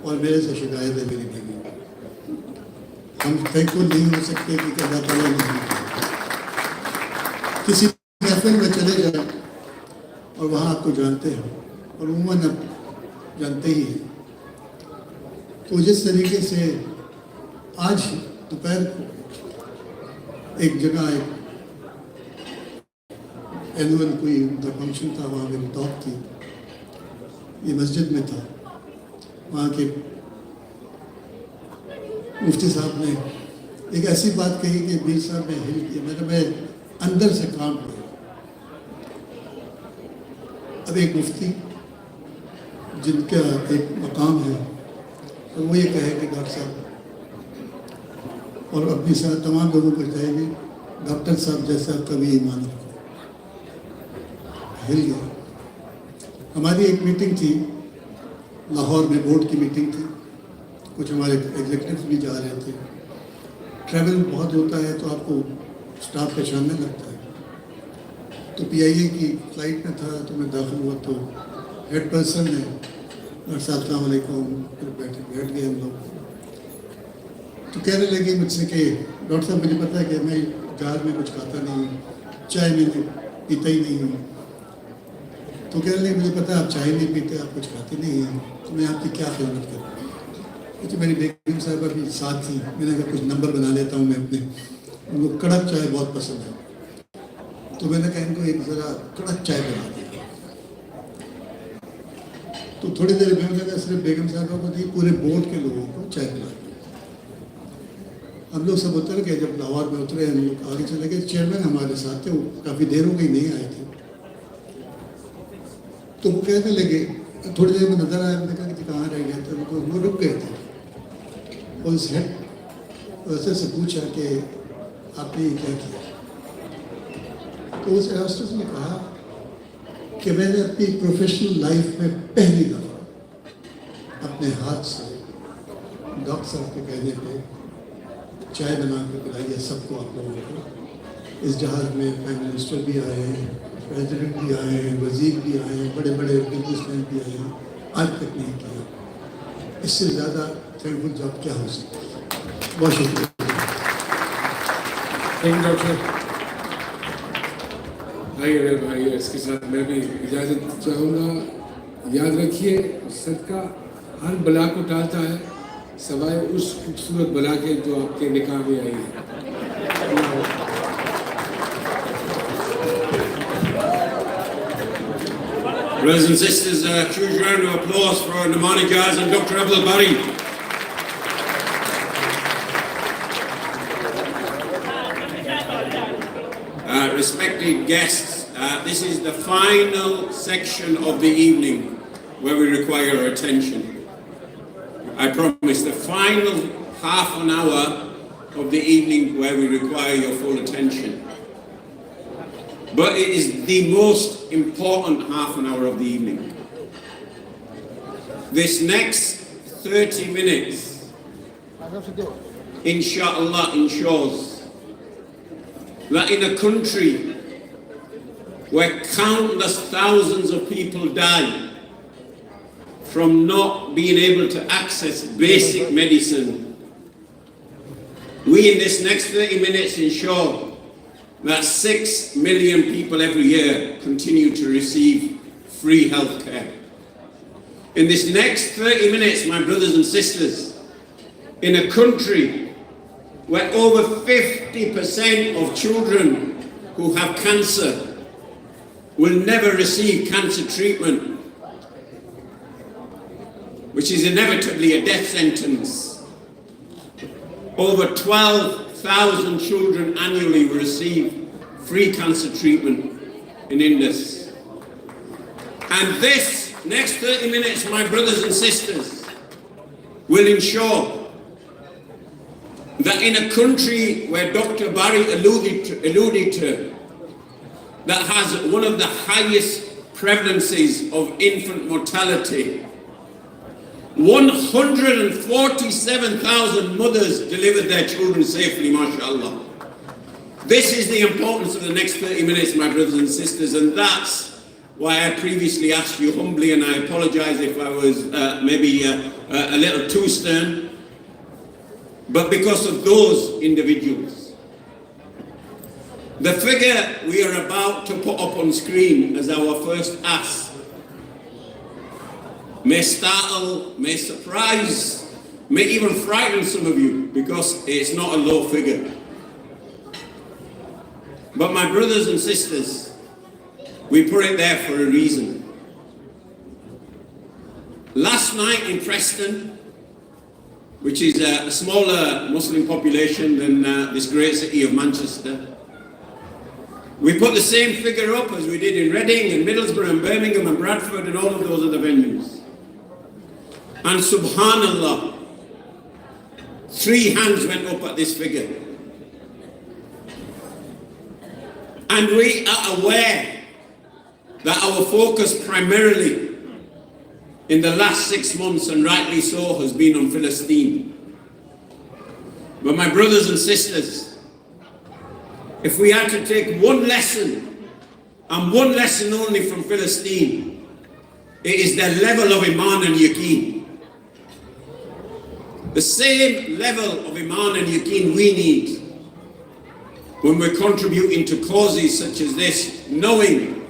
اور میرے سے شکایت ہے میری بیوی. ہم تھینکفل نہیں ہو سکتے کہ اللہ تعالیٰ نے کسی محفل میں چلے جائیں اور وہاں آپ کو جانتے ہیں اور عموماً آپ جانتے ہی ہیں. تو جس طریقے سے آج دوپہر کو ایک جگہ ایک اینول کوئی فنکشن تھا, وہاں میری ٹاک تھی, یہ مسجد میں تھا. وہاں کے مفتی صاحب نے ایک ایسی بات کہی کہ میر صاحب نے ہل کیا, میں اندر سے کام کیا. اب ایک مفتی جن کا ایک مقام ہے اور وہ یہ کہے کہ ڈاکٹر صاحب, اور اپنی ساتھ تمام لوگوں کو چاہے گی ڈاکٹر صاحب جیسا کبھی ایمان رکھو. ہل گیا. ہماری ایک میٹنگ تھی لاہور میں, بورڈ کی میٹنگ تھی, کچھ ہمارے ایگزیکٹوز بھی جا رہے تھے. ٹریول بہت ہوتا ہے تو آپ کو اسٹاف پہچاننے لگتا ہے. تو پی آئی اے کی فلائٹ میں تھا تو میں داخل ہوا تو ہیڈ پرسن نے ڈاکٹر صاحب السلام علیکم, پھر بیٹھ گئے ہم لوگ. تو کہنے لگی مجھ سے کہ ڈاکٹر صاحب مجھے پتہ ہے کہ میں گار میں کچھ کھاتا نہیں ہوں, چائے میں پیتا ہی نہیں ہوں. تو کہنے لگے مجھے پتہ ہے آپ چائے نہیں پیتے, آپ کچھ کھاتے نہیں ہیں, تو میں آپ کی کیا خدمت کروں. کیونکہ میری بیگم صاحبہ بھی ساتھ تھی. میں نے کہا کچھ نمبر بنا لیتا ہوں میں اپنے, ان کو کڑک چائے بہت پسند ہے. تو میں نے کہا ان کو ایک ذرا کڑک چائے بنا دیا. تو تھوڑی دیر میں نے کہا صرف بیگم صاحبہ کو دی, پورے بورڈ کے لوگوں کو چائے پلا دی. ہم لوگ سب اتر گئے. جب لاہور میں اترے ہم لوگ آگے چلے گئے. چیئرمین ہمارے ساتھ تھے, وہ کافی دیر ہو گئی نہیں آئے تھے. تو وہ کہنے لگے, تھوڑی دیر میں نظر آیا, میں نے کہا کہ کہاں رہ گئے تھے, وہ رک گئے تھے. اور اس ہیڈ پرسن سے پوچھا کہ آپ نے یہ کیا کیا. تو اس ایئرسٹس نے کہا کہ میں نے اپنی پروفیشنل لائف میں پہلی دفعہ اپنے ہاتھ سے ڈاکٹر صاحب کے کہنے پہ چائے بنا کے پلائی ہے سب کو, آپ لوگوں کو. اس جہاز میں پرائم منسٹر بھی آئے ہیں, پریزیڈنٹ بھی آئے ہیں, وزیر بھی آئے ہیں, بڑے بڑے بزنس مین بھی آئے ہیں. آج تک نہیں کیا. اس سے زیادہ تھینکفل جاب کیا ہو سکتا ہے. بہت شکریہ. ڈاکٹر بھائی اس کے ساتھ میں بھی اجازت چاہوں گا. یاد رکھیے صدقہ ہر بلا کو ٹالتا ہے سوائے اس خوبصورت بلا کے جو آپ کے نکاح میں آئی ہے. Brothers and sisters, a huge round of applause for Namani Gaz and Dr. Abdul Bari. Respected guests, this is the final section of the evening where we require your attention. I promise, the final half an hour of the evening where we require your full attention. But it is the most important half an hour of the evening. This next 30 minutes, inshallah, ensures that in a country where countless thousands of people die from not being able to access basic medicine, we in this next 30 minutes ensure that 6 million people every year continue to receive free health care. In this next 30 minutes, my brothers and sisters, in a country where over 50% of children who have cancer will never receive cancer treatment, which is inevitably a death sentence. Over 12,000 children annually will receive free cancer treatment in Indus. And this next 30 minutes, my brothers and sisters, will ensure that in a country where Dr. Bari alluded to, that has one of the highest prevalences of infant mortality, 147,000 mothers delivered their children safely, mashallah. This is the importance of the next 30 minutes, my brothers and sisters, and that's why I previously asked you humbly, and I apologize if I was maybe a little too stern, but because of those individuals. The figure we are about to put up on screen as our first ask may startle, may surprise, may even frighten some of you, because it's not a low figure. But my brothers and sisters, we put it there for a reason. Last night in Preston, which is a smaller Muslim population than this great city of Manchester, we put the same figure up as we did in Reading and Middlesbrough and Birmingham and Bradford and all of those other venues. And subhanallah, 3 hands went up at this figure. And we are aware that our focus primarily in the last 6 months, and rightly so, has been on Philistine. But my brothers and sisters, if we had to take one lesson, and one lesson only from Philistine, it is the level of Iman and Yaqeen. The same level of Iman and Yaqeen we need when we're contributing to causes such as this, knowing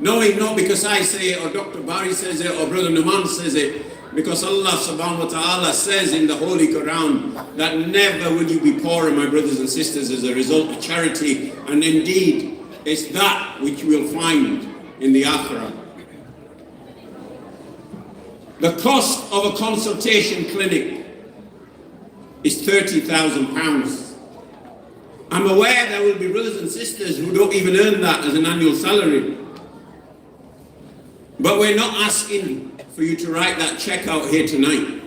not because I say it, or Dr. Barry says it, or Brother Numan says it, because Allah subhanahu wa ta'ala says in the Holy Quran that never will you be poorer, my brothers and sisters, as a result of charity, and indeed it's that which we'll find in the Akhirah. The cost of a consultation clinic is £30,000. I'm aware there will be brothers and sisters who don't even earn that as an annual salary. But we're not asking for you to write that check out here tonight.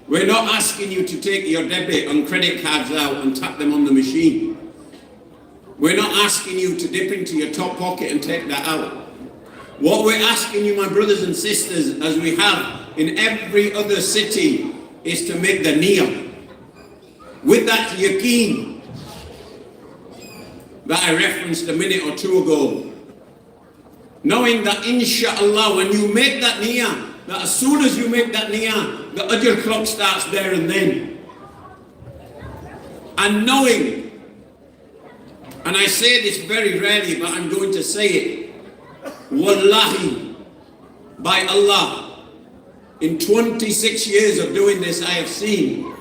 We're not asking you to take your debit and credit cards out and tap them on the machine. We're not asking you to dip into your top pocket and take that out. What we're asking you, my brothers and sisters, as we have in every other city, is to make the niyyah. With that yaqeen that I referenced a minute or two ago, knowing that inshallah when you make that niyyah, that as soon as you make that niyyah, the ajr clock starts there and then. And knowing, and I say this very rarely, but I'm going to say it, wallahi, by Allah, in 26 years of doing this, I have seen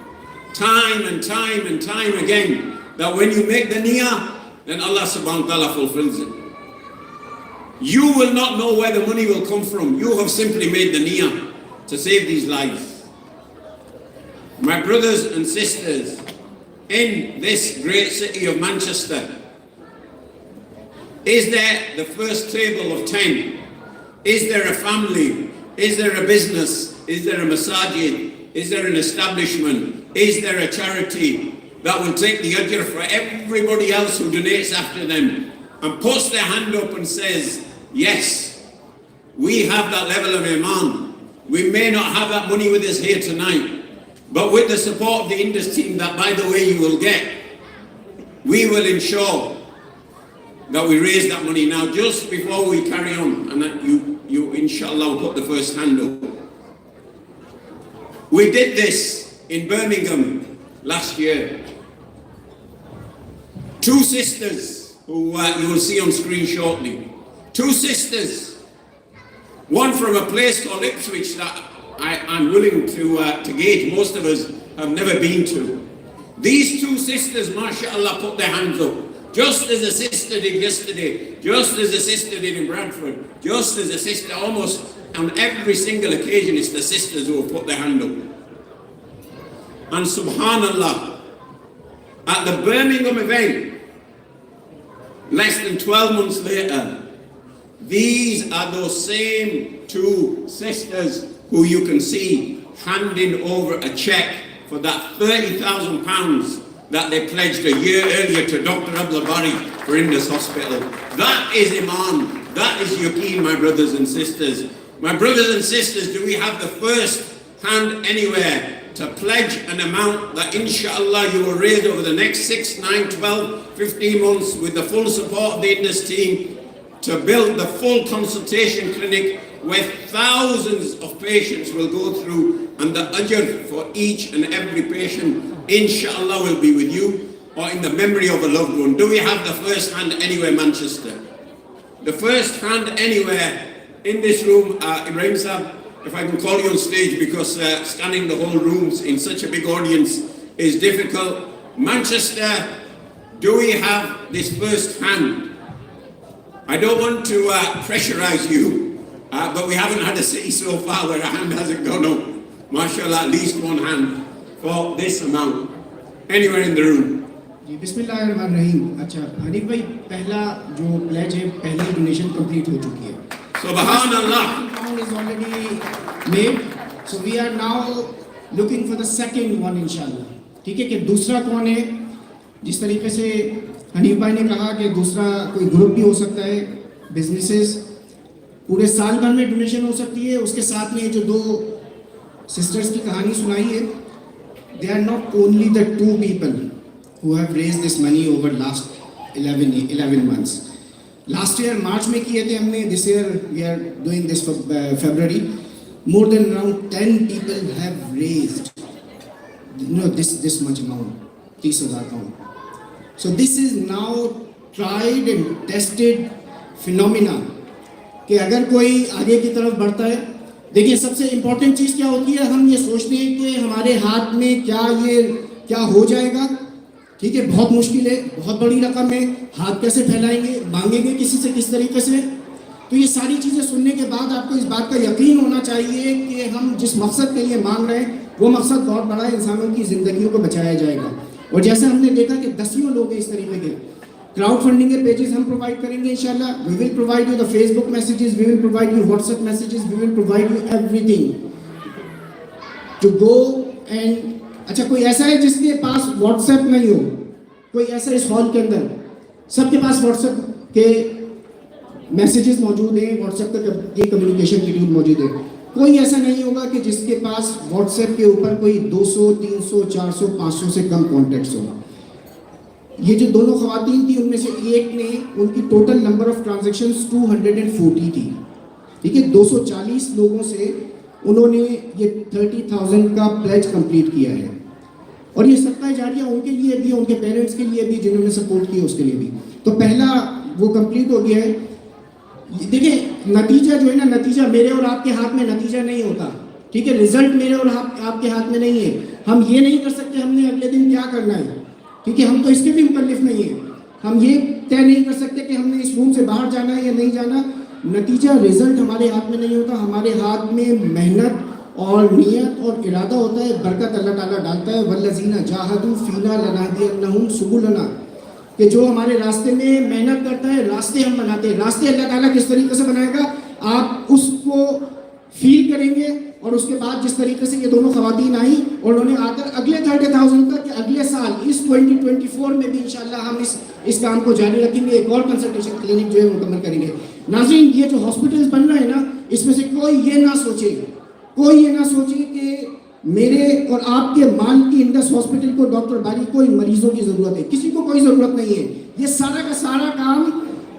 time and time and time again that when you make the niyyah, then Allah subhanahu wa ta'ala fulfills it. You will not know where the money will come from. You have simply made the niyyah to save these lives. My brothers and sisters, in this great city of Manchester, is there the first table of 10? Is there a family? Is there a business? Is there a masajid? Is there an establishment? Is there a charity that will take the ajr for everybody else who donates after them and puts their hand up and says, yes, we have that level of iman. We may not have that money with us here tonight, but with the support of the INDUS team that, by the way, you will get, we will ensure that we raise that money. Now, just before we carry on, and that you inshallah will put the first hand up. We did this in Birmingham last year. 2 sisters who you will see on screen shortly. 2 sisters. One from a place called Ipswich that I'm willing to gauge most of us have never been to. These 2 sisters, mashallah, put their hands up. Just as a sister did yesterday, just as a sister did in Bradford, just as a sister, almost on every single occasion, it's the sisters who have put their hand up. And subhanallah, at the Birmingham event, less than 12 months later, these are those same 2 sisters who you can see handing over a cheque for that £30,000 that they pledged a year earlier to Dr. Abdul Bari for INDUS Hospital. That is Iman. That is Yaqeen, my brothers and sisters. My brothers and sisters, do we have the first hand anywhere to pledge an amount that inshallah you will raise over the next 6, 9, 12, 15 months with the full support of the INDUS team to build the full consultation clinic where thousands of patients will go through, and the ajr for each and every patient, inshallah, will be with you or in the memory of a loved one. Do we have the first hand anywhere, Manchester? The first hand anywhere in this room, Ibrahim Sahab, if I can call you on stage, because scanning the whole rooms in such a big audience is difficult. Manchester, do we have this first hand? I don't want to pressurize you, but we haven't had a city so far where a hand hasn't gone up. MashaAllah, at least one hand for this amount. Anywhere in the room? جی بسم اللہ الرحمن الرحیم. اچھا حنیف بھائی، پہلا جو please ہے، پہلی donation complete ہو چکی ہے. سبحان اللہ. is already made, so we are now looking for the second one انشاءاللہ. ٹھیک ہے کہ دوسرا کون ہے؟ جس طریقے سے حنیف بھائی نے کہا کہ دوسرا کوئی گروپ بھی ہو سکتا ہے، بزنسز پورے سال بھر میں ڈونیشن ہو سکتی ہے. اس کے ساتھ میں جو دو سسٹرز کی کہانی سنائی ہے، they are not only the two people who have raised this money over last 11 months. Last year March میں کیے تھے ہم نے. This year we are doing this for February. More than around 10 people have raised this much amount, 30,000 pound. So this is now tried and tested phenomena کہ اگر کوئی آگے کی طرف بڑھتا ہے. دیکھیے سب سے امپورٹنٹ چیز کیا ہوتی ہے، ہم یہ سوچتے ہیں کہ ہمارے ہاتھ میں کیا ہو جائے گا. ٹھیک ہے، بہت مشکل ہے، بہت بڑی رقم ہے، ہاتھ کیسے پھیلائیں گے، مانگیں گے کسی سے کس طریقے سے. تو یہ ساری چیزیں سننے کے بعد آپ کو اس بات کا یقین ہونا چاہیے کہ ہم جس مقصد کے لیے مانگ رہے ہیں وہ مقصد بہت بڑا ہے، انسانوں کی زندگیوں کو بچایا جائے گا. اور جیسے ہم نے دیکھا کہ دسیوں لوگ ہیں اس طریقے کے. کراؤڈ فنڈنگ کے پیجز ہم پرووائڈ کریں گے انشاءاللہ. We will provide you the Facebook messages, we will provide you WhatsApp messages, we will provide you everything to go. And اچھا کوئی ایسا ہے جس کے پاس واٹس ایپ نہیں ہو؟ کوئی ایسا اس ہال کے اندر؟ سب کے پاس واٹس ایپ کے میسیجز موجود ہیں، واٹس ایپ کا کمیونیکیشن شیڈول موجود ہے. کوئی ایسا نہیں ہوگا کہ جس کے پاس واٹس ایپ کے اوپر کوئی 200 300 400 500 سے کم کانٹیکٹس ہوں. یہ جو دونوں خواتین تھیں ان میں سے ایک نے، ان کی ٹوٹل نمبر آف ٹرانزیکشنز 240 تھی. ٹھیک ہے، 240 لوگوں سے انہوں نے یہ 30,000 کا پلیج کمپلیٹ کیا ہے. اور یہ صدقہ جاریہ ان کے لیے بھی، ان کے پیرنٹس کے لیے بھی جنہوں نے سپورٹ کیا اس کے لیے بھی. تو پہلا وہ کمپلیٹ ہو گیا ہے. دیکھیں نتیجہ جو ہے نا، نتیجہ میرے اور آپ کے ہاتھ میں نتیجہ نہیں ہوتا. ٹھیک ہے، رزلٹ میرے اور آپ کے ہاتھ میں نہیں ہے. ہم یہ نہیں کر سکتے ہم نے اگلے دن کیا کرنا ہے. ٹھیک ہے، ہم تو اس کے بھی مکلف نہیں ہیں. ہم یہ طے نہیں کر سکتے کہ ہم نے اس روم سے باہر جانا ہے یا نہیں جانا. نتیجہ رزلٹ ہمارے ہاتھ میں نہیں ہوتا. ہمارے ہاتھ میں محنت اور نیت اور ارادہ ہوتا ہے. برکت اللہ تعالیٰ ڈالتا ہے. والذین جاہدوا فینا لنہدینہم سبلنا، کہ جو ہمارے راستے میں محنت کرتا ہے، راستے ہم بناتے ہیں. راستے اللہ تعالیٰ کس طریقے سے بنائے گا آپ اس کو فیل کریں گے. اور اس کے بعد جس طریقے سے یہ دونوں خواتین آئیں اور انہوں نے آ کر اگلے 30,000 کا کہ اگلے سال اس 2024 میں بھی انشاءاللہ ہم اس کام کو جاری رکھیں گے. ایک اور کنسلٹیشن کلینک جو ہے مکمل کریں گے. ناظرین، یہ جو ہاسپٹلز بن رہے ہیں نا، اس میں سے کوئی یہ نہ سوچے کہ میرے اور آپ کے مال کی انڈس ہاسپٹل کو ڈاکٹر باری کوئی مریضوں کی ضرورت ہے. کسی کو کوئی ضرورت نہیں ہے. یہ سارا کا سارا کام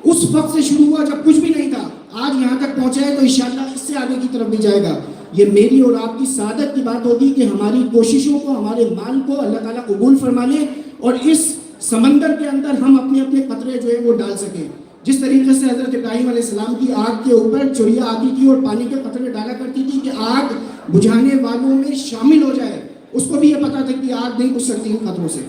اس وقت سے شروع ہوا جب کچھ بھی نہیں تھا. آج یہاں تک پہنچا ہے تو انشاءاللہ اس سے آگے کی طرف بھی جائے گا. یہ میری اور آپ کی سعادت کی بات ہوگی کہ ہماری کوششوں کو، ہمارے مال کو اللہ تعالیٰ قبول فرما لے اور اس سمندر کے اندر ہم اپنے اپنے قطرے جو ہے وہ ڈال سکیں. جس طریقے سے حضرت ابراہیم علیہ السلام کی آگ کے اوپر چڑیا آتی تھی اور پانی کے قطرے ڈالا کرتی تھی کہ آگ بجھانے والوں میں شامل ہو جائے. اس کو بھی یہ پتا تھا کہ آگ نہیں بجھ سکتی ان قطروں سے.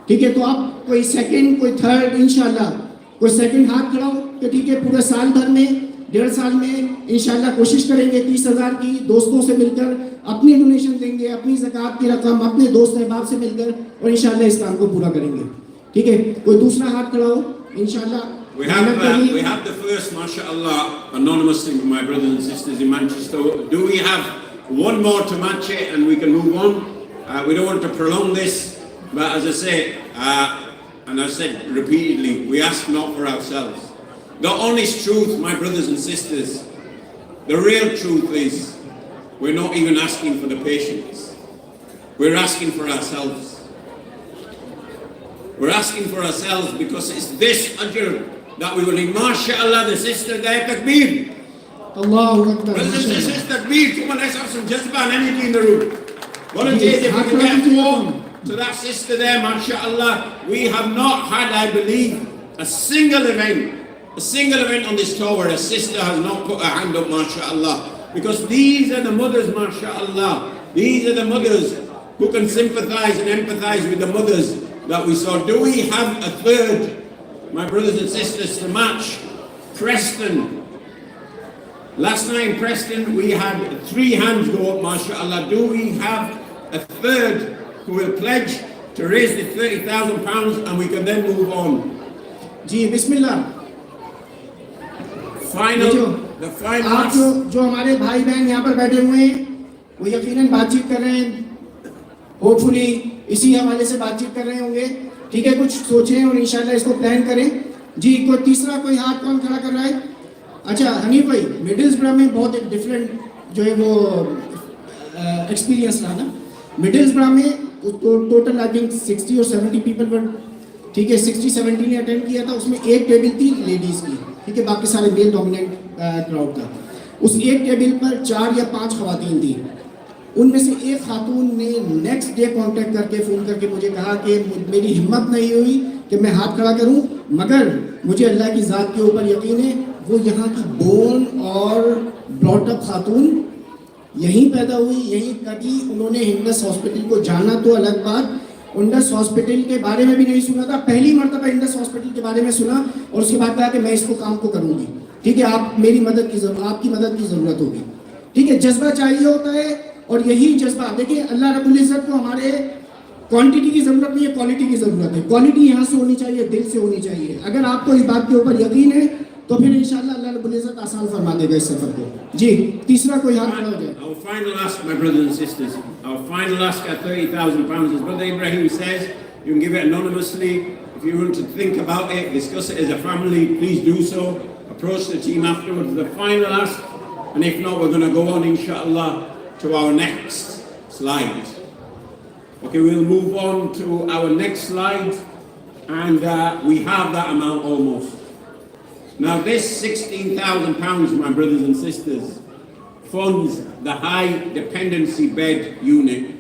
ٹھیک ہے، تو آپ کوئی سیکنڈ، کوئی تھرڈ، انشاءاللہ کوئی سیکنڈ ہاتھ کھڑا ہو کہ ٹھیک ہے پورے سال بھر میں 1.5 سال میں انشاءاللہ کوشش کریں گے 30,000 کی. دوستوں سے مل کر اپنی ڈونیشن دیں گے، اپنی زکوٰۃ کی رقم اپنے دوست احباب سے مل کر، اور انشاءاللہ اس کام کو پورا کریں گے. ٹھیک ہے، کوئی دوسرا ہاتھ کھڑا ہو انشاءاللہ. We have the first, mashallah, anonymous thing for my brothers and sisters in Manchester. Do we have one more to match it and we can move on? We don't want to prolong this, but as I say, and I've said repeatedly, we ask not for ourselves. The honest truth, my brothers and sisters, the real truth is we're not even asking for the patients. We're asking for ourselves. We're asking for ourselves because it's this ajr that we will need, mashallah, the sister there, takbir. Allahu Akbar. Brothers and sisters, takbir. Come on, let's have some jazba and energy in the room. Volunteers, if we can get warm to that sister there, mashallah. We have not had, I believe, a single event on this tour where a sister has not put her hand up, mashallah. Because these are the mothers, mashallah. These are the mothers who can sympathize and empathize with the mothers that we saw. Do we have a third, my brothers and sisters, to match Preston? Last night in Preston, we had 3 hands go up, mashallah. Do we have a third who will pledge to raise the £30,000 and we can then move on? Ji Bismillah. The final आप जो हमारे भाई बहन यहाँ पर बैठे हुए हैं वो यकीनन बातचीत कर रहे हैं, होपफुली इसी हवाले से बातचीत कर रहे होंगे. ठीक है, कुछ सोचें और इंशाल्लाह इसको प्लान करें. जी कोई तीसरा कोई हाथ कौन खड़ा कर रहा है? अच्छा हनीफ भाई, मिडिल्सब्रा में बहुत एक डिफरेंट जो है वो एक्सपीरियंस रहा ना. मिडिल्सब्रा में टोटल आई थिंक 60 और 70 पीपल पर, ठीक है, 60-70 ने अटेंड किया था. उसमें एक टेबल थी लेडीज़ की, ठीक है, बाकी सारे मेल डोमिनेंट क्राउड था. उस एक टेबल पर 4 या 5 खवातीन थी. उनमें से एक खातून ने नेक्स्ट डे कांटेक्ट करके फ़ोन करके मुझे कहा कि मेरी हिम्मत नहीं हुई कि मैं हाथ खड़ा करूं, मगर मुझे अल्लाह की ज़ात के ऊपर यकीन है, वो यहाँ की बोर्न और ब्रॉटअप खातून, यहीं पैदा हुई, यहीं कटी. उन्होंने इंडस हॉस्पिटल को जाना तो अलग बात, इंडस हॉस्पिटल के बारे में भी नहीं सुना था. पहली मरतबा इंडस हॉस्पिटल के बारे में सुना और उसके बाद कहा कि मैं इसको काम को करूँगी. ठीक है, आप मेरी मदद की आपकी मदद की ज़रूरत होगी. ठीक है, जज्बा चाहिए होता है और यही जज्बा, देखिए अल्लाह रब्बुल इज़्ज़त को हमारे क्वांटिटी की ज़रूरत नहीं है, क्वालिटी की ज़रूरत है. क्वालिटी यहाँ से होनी चाहिए, दिल से होनी चाहिए. अगर आपको इस बात के ऊपर यकीन है तो फिर इंशाल्लाह अल्लाह रब्बुल इज़्ज़त आसान फरमा देगा इस सफ़र को. जी तीसरा कोई हाथ खड़ा हो जाए. Our final ask, my brothers and sisters, our final ask at £30,000, as Brother Ibrahim says, you can give it anonymously. If you want to think about it, discuss it as a family, please do so. Approach the team afterwards. The final ask, and if not, we're going to go on, inshallah, to our next slide. Okay, we'll move on to our next slide, and we have that amount almost. Now, this £16,000, my brothers and sisters, funds the high dependency bed unit.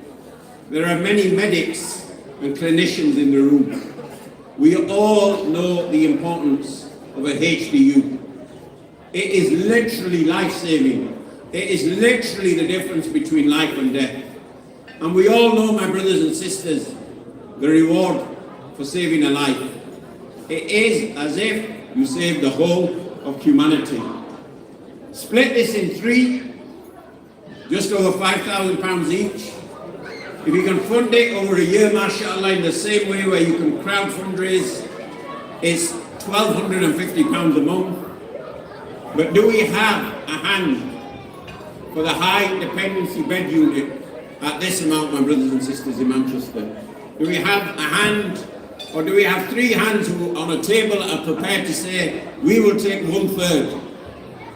There are many medics and clinicians in the room. We all know the importance of a HDU. It is literally life-saving. It is literally the difference between life and death. And we all know, my brothers and sisters, the reward for saving a life. It is as if you save the whole of humanity. Split this in 3, just over £5,000 each. If you can fund it over a year, mashallah, in the same way where you can crowd fundraise, it's £1,250 a month. But do we have a hand for the high dependency bed unit at this amount, my brothers and sisters in Manchester? Do we have a hand, or do we have 3 hands who on a table are prepared to say, we will take 1/3.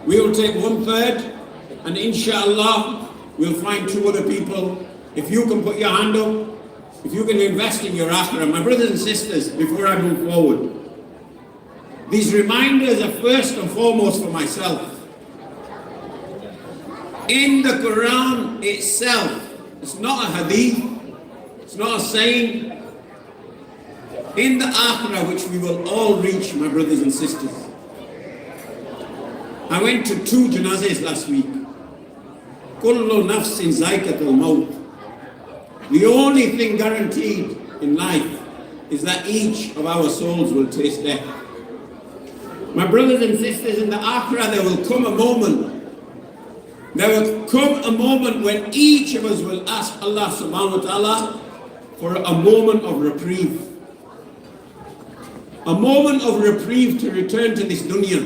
We will take 1/3, and inshallah, we'll find 2 other people. If you can put your hand up, if you can invest in your akhirah. My brothers and sisters, before I move forward, these reminders are first and foremost for myself. In the Quran itself, it's not a hadith, it's not a saying. In the akhirah, which we will all reach, my brothers and sisters. I went to 2 janazas last week. Kullu nafsin zaikatul maut. The only thing guaranteed in life is that each of our souls will taste death. My brothers and sisters, in the akhirah there will come a moment. There will come a moment when each of us will ask Allah subhanahu wa ta'ala for a moment of reprieve. A moment of reprieve to return to this dunya.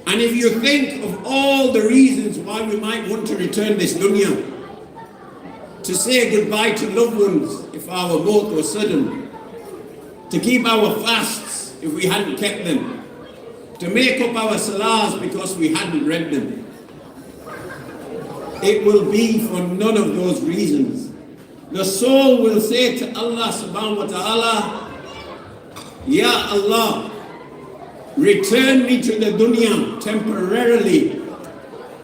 And if you think of all the reasons why we might want to return this dunya, to say goodbye to loved ones if our maut was sudden, to keep our fasts if we hadn't kept them, to make up our salahs because we hadn't read them, it will be for none of those reasons. The soul will say to Allah subhanahu wa ta'ala, Ya Allah, return me to the dunya temporarily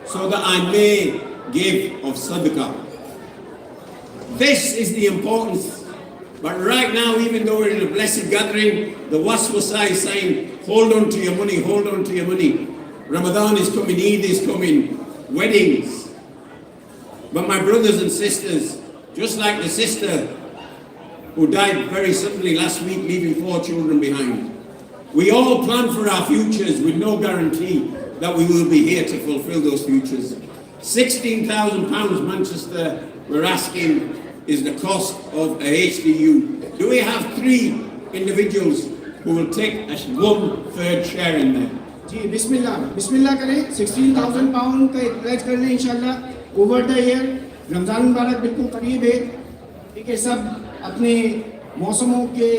so that I may give of sadaqah. This is the importance. But right now, even though we're in a blessed gathering, the waswasa is saying, hold on to your money, hold on to your money. Ramadan is coming, Eid is coming, weddings. But my brothers and sisters, just like the sister who died very suddenly last week, leaving 4 children behind, we all plan for our futures with no guarantee that we will be here to fulfill those futures. £16,000 Manchester, we're asking, is the cost of a HDU. Do we have 3 individuals who will take a 1/3 share in there? जी बिस्मिल्लाह करें 16,000 pound का एक pledge कर लें इंशाल्लाह over the year Ramzan मुबारक बिल्कुल करीब है ठीक है सब अपने मौसमों के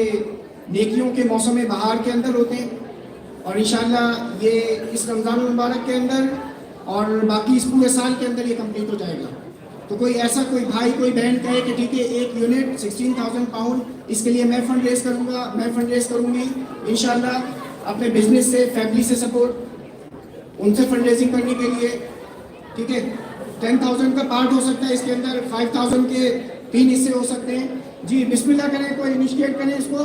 नेकियों के मौसम बहार के अंदर होते हैं और इंशाल्लाह ये इस रमज़ान मुबारक के अंदर और बाकी इस पूरे साल के अंदर ये कंप्लीट हो जाएगा तो कोई ऐसा कोई भाई कोई बहन कहे कि ठीक है एक यूनिट 16,000 पाउंड इसके लिए मैं फंड रेज करूँगा मैं फंड रेज करूँगी इंशाल्लाह अपने बिजनेस से फैमिली से सपोर्ट उनसे फंड रेजिंग करने के लिए ठीक है 10,000 का पार्ट हो सकता है इसके अंदर 5,000 के 3 हिस्से हो सकते हैं जी बिस्मिल्लाह करें कोई इनिशिएट करें इसको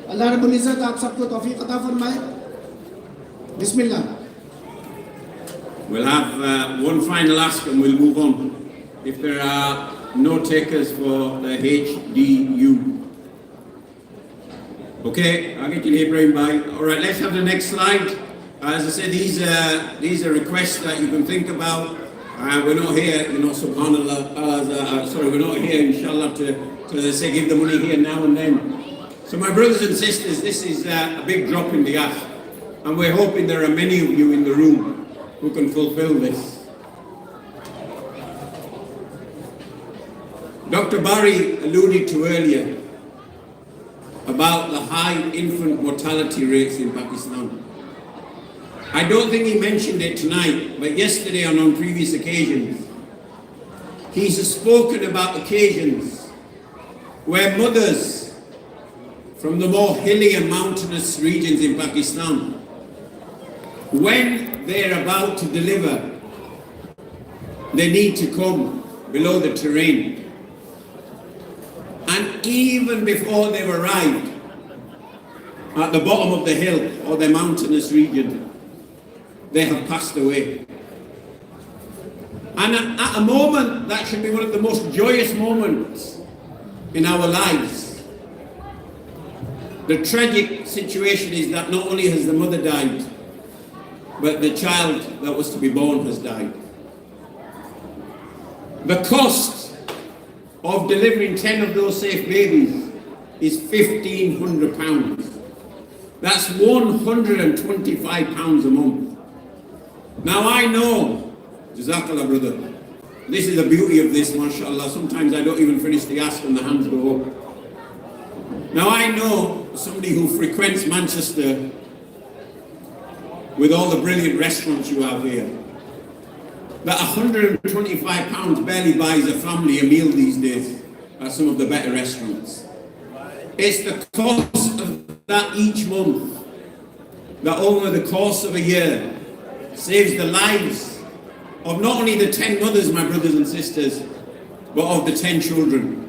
अल्लाह रब्बुल इज़्ज़त आप सबको तौफीक अता फरमाए बिस्मिल्लाह We'll have one final ask and we'll move on. If there are no takers for the HDU. Okay, I'll get you Ibrahim bye. All right, let's have the next slide. As I said, these are requests that you can think about. We're not here, subhanallah, we're not here, inshallah, to say give the money here now and then. So my brothers and sisters, this is a big drop in the ash. And we're hoping there are many of you in the room who can fulfill this. Dr. Barry alluded to earlier about the high infant mortality rates in Pakistan. I don't think he mentioned it tonight, but yesterday and on previous occasions, he's spoken about occasions where mothers from the more hilly and mountainous regions in Pakistan, when they're about to deliver, they need to come below the terrain. And even before they've arrived at the bottom of the hill or the mountainous region, they have passed away. And at a moment that should be one of the most joyous moments in our lives, the tragic situation is that not only has the mother died, but the child that was to be born has died. The cost of delivering 10 of those safe babies is £1,500. That's £125 a month. Now I know, Jazakallah brother, this is the beauty of this, mashallah. Sometimes I don't even finish the ask and the hands go up. Now I know somebody who frequents Manchester with all the brilliant restaurants you have here, that £125 barely buys a family a meal these days at some of the better restaurants. It's the cost of that each month that over the course of a year saves the lives of not only the 10 mothers, my brothers and sisters, but of the 10 children.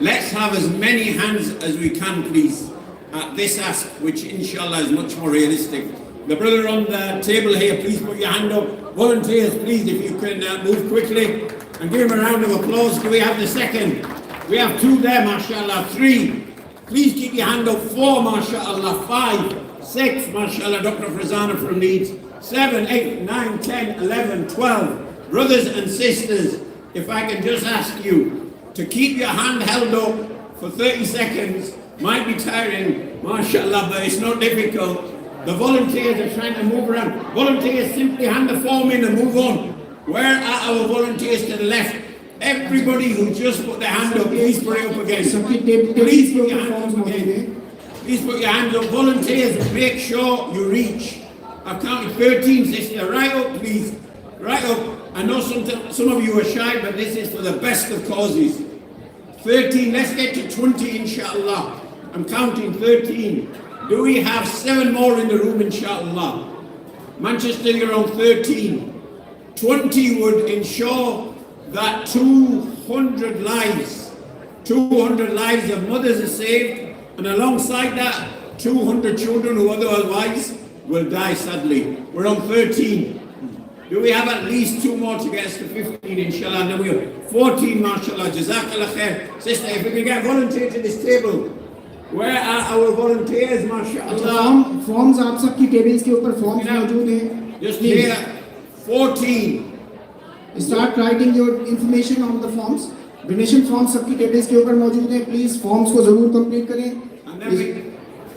Let's have as many hands as we can, please, at this ask, which inshallah is much more realistic. The brother on the table here, please put your hand up. Volunteers, please, if you can move quickly and give him a round of applause. Do we have the second? We have 2 there, mashallah. 3. Please keep your hand up. 4, mashallah. 5, 6, mashallah. Dr. Frazana from Leeds. 7, 8, 9, 10, 11, 12. Brothers and sisters, if I can just ask you to keep your hand held up for 30 seconds. Might be tiring, mashallah, but it's not difficult. The volunteers are trying to move around. Volunteers, simply hand the form in and move on. Where are our volunteers to the left? Everybody who just put their hand up, please put it up again. Please put your hands up again. Please put your hands up. Volunteers, make sure you reach. I've counted 13, sister. Right up, please. Right up. I know some of you are shy, but this is for the best of causes. 13, let's get to 20, inshallah. I'm counting 13. Do we have 7 more in the room, inshallah? Manchester, you're on 13. 20 would ensure that 200 lives of mothers are saved, and alongside that, 200 children who otherwise will die sadly. We're on 13. Do we have at least 2 more to get us to 15, inshallah? And then we have 14, mashallah. Jazakallah khair. Sister, if we can get volunteers to this table. Where are our volunteers, mashallah? Forms आप सबकी tables के ऊपर forms मौजूद हैं. Just here, 14. Start writing your information on the forms. Donation forms सबकी tables के ऊपर मौजूद हैं. Please forms को ज़रूर complete करें. And then we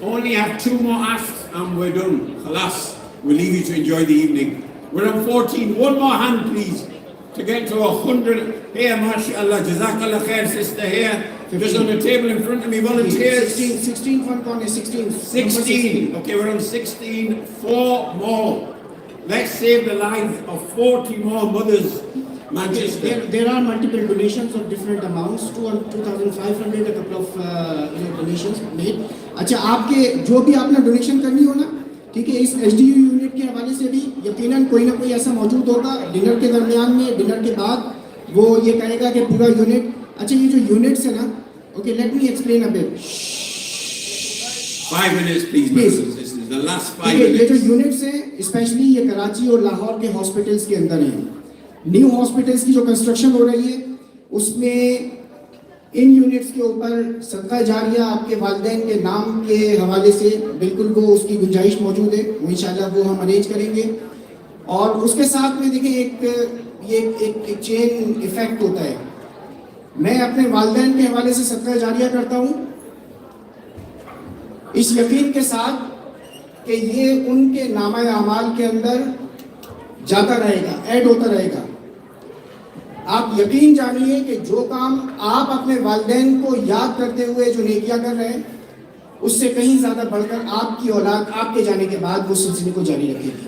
only have 2 more asks and we're done. Khalas. We'll leave you to enjoy the evening. We're on 14. 1 more hand, please, to get to 100. Here, mashallah, jazakallah khair, sister here. Just on the table in front of me, volunteers. 16 fund count is 16. 16. Okay, we're on 16. 4 more. Let's save the lives of 40 more mothers. Manchester. There are multiple donations of different amounts. 2,500, a couple of donations made. अच्छा, आपके जो भी आपने donation करनी हो ना, ठीक है, इस HDU यूनिट के हवाले से भी यकीनन कोई ना कोई ऐसा मौजूद होगा डिनर के दरमियान में, डिनर के बाद वो ये कहेगा कि पूरा यूनिट. अच्छा, ये जो यूनिट्स है ना, okay, late me explain a bit. 5 minutes, please. This is the last 5 minutes. ये जो यूनिट्स हैं, स्पेशली ये कराची और लाहौर के हॉस्पिटल्स के अंदर हैं. न्यू हॉस्पिटल्स की जो कंस्ट्रक्शन हो रही है, उसमें इन यूनिट्स के ऊपर सदका जारिया आपके वालिदैन के नाम के हवाले से बिल्कुल वो उसकी गुंजाइश मौजूद है. इंशाल्लाह वो हम अरेंज करेंगे. और उसके साथ में देखिए एक चेन इफेक्ट होता है. मैं अपने वालिदैन के हवाले से सदका जारिया करता हूँ इस यकीन के साथ कि ये उनके नामा अमाल के अंदर जाता रहेगा, ऐड होता रहेगा. आप यकीन जानिए कि जो काम आप अपने वालिदैन को याद करते हुए जो नेकियां कर रहे हैं, उससे कहीं ज़्यादा बढ़कर आपकी औलाद आपके जाने के बाद वो सिलसिले को जारी रखेगी.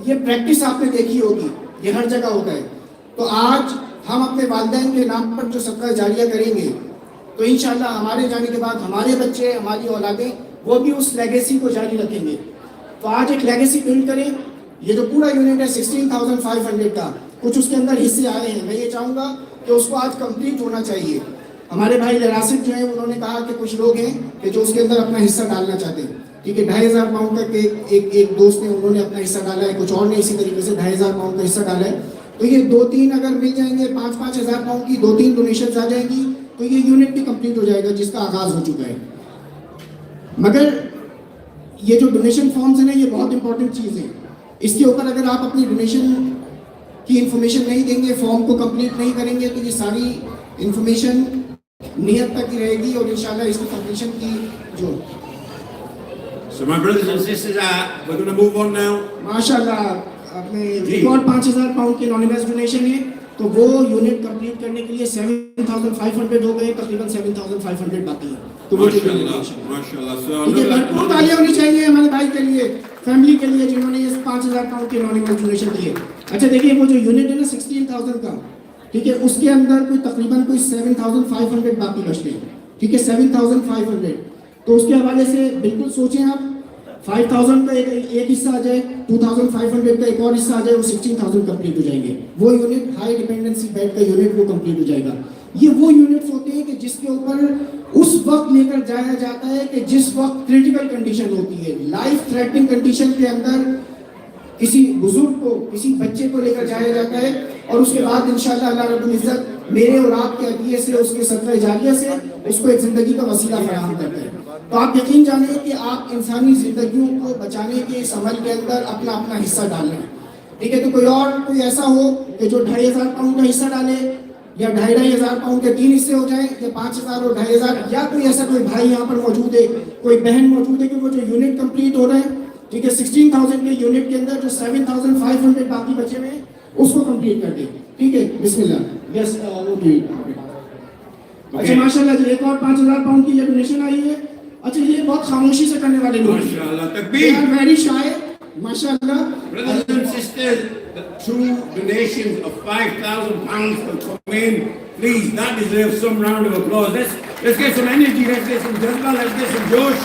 ये प्रैक्टिस आपने देखी होगी, ये हर जगह होता है. तो आज हम अपने वालिदैन के नाम पर जो सदका जारिया करेंगे, तो इंशाल्लाह हमारे जाने के बाद हमारे बच्चे, हमारी औलादें, वो भी उस लेगेसी को जारी रखेंगे. तो आज एक लेगेसी बिल्ड करें. ये जो पूरा यूनिट है 16,500 का, कुछ उसके अंदर हिस्से आए हैं. मैं ये चाहूँगा कि उसको आज कंप्लीट होना चाहिए. हमारे भाई राशिद जो हैं, उन्होंने कहा कि कुछ लोग हैं कि जो उसके अंदर अपना हिस्सा डालना चाहते हैं. ठीक है, 2,500 पाउंड तक एक दोस्त ने उन्होंने अपना हिस्सा डाला है, कुछ और ने इसी तरीके से 2,500 पाउंड का हिस्सा डाला है. तो ये 2-3 अगर मिल जाएंगे, 5-5 हज़ार पाउंड की 2-3 डोनेशन आ जाएंगी, तो ये यूनिट भी कंप्लीट हो जाएगा जिसका आगाज़ हो चुका है. मगर ये जो डोनेशन फॉर्म्स हैं ना, ये बहुत इंपॉर्टेंट चीज़ है. इसके ऊपर अगर आप अपनी डोनेशन की इंफॉर्मेशन नहीं देंगे, फॉर्म को कंप्लीट नहीं करेंगे, तो ये सारी इंफॉर्मेशन नियत तक ही रहेगी और इंशाल्लाह इसकी कंप्लीशन की जो. So my brothers and sisters, we're going to move on now. माशाल्लाह अपने रिकॉर्ड 5,000 पाउंड के एनोनिमस डोनेशन है, तो वो यूनिट कंप्लीट करने के लिए 7,500 हो गए, तकरीबन 7,500 बाकी है. तो वो भरपूर तालियां होनी चाहिए हमारे भाई के लिए, फैमिली के लिए, जिन्होंने ये 5,000 पाउंड के एनोनिमस डोनेशन दिए. अच्छा देखिए, वो जो यूनिट है ना 16,000 का, ठीक है, उसके अंदर कोई तकरीबन 7,500 बाकी बचते हैं. ठीक है, 7,500. तो उसके हवाले से बिल्कुल सोचें आप, 5,000 का एक हिस्सा आ जाए, 2,500 का एक और हिस्सा आ जाए, वो 16,000 कंप्लीट हो जाएंगे. वो यूनिट हाई डिपेंडेंसी बेड का यूनिट वो कंप्लीट हो जाएगा. ये वो यूनिट्स होते हैं कि जिसके ऊपर उस वक्त लेकर जाया जाता है कि जिस वक्त क्रिटिकल कंडीशन होती है, लाइफ थ्रेटनिंग कंडीशन के अंदर किसी बुजुर्ग को, किसी बच्चे को लेकर जाया जाता है, और उसके बाद इंशाल्लाह अल्लाह रब्बुल इज्जत मेरे और आपके अदिये से, उसके सदका जारिया से उसको एक ज़िंदगी का वसीला फराहम करता है. तो आप यकीन जानिए कि आप इंसानी ज़िंदगियों को बचाने के इस अमल के अंदर अपना अपना हिस्सा डाल रहे हैं. ठीक है, तो कोई ऐसा हो कि जो 2,500 पाउंड का हिस्सा डाले, या 2,500 पाउंड के 3 हिस्से हो जाएं, या 5,000 और 2,500, या कोई ऐसा कोई भाई यहाँ पर मौजूद है, कोई बहन मौजूद है कि वो जो यूनिट कंप्लीट हो रहे हैं, ठीक है, 16,000 के यूनिट के अंदर जो 7,500 बाकी बचे हुए हैं, उसको कंप्लीट कर दे. ठीक है, बिस्मिल्लाह. यस, अच्छा माशाल्लाह जी, एक और 5,000 पाउंड की ये डोनेशन आई है. अच्छा, ये बहुत खामोशी से करने वाले लोग, माशाल्लाह, तकबीर, वेरी शाय, माशाल्लाह. Brothers and sisters, two donations of £5,000 will come in. Please, that deserves some round of applause. Let's get some energy, let's get some jazba, let's get some josh.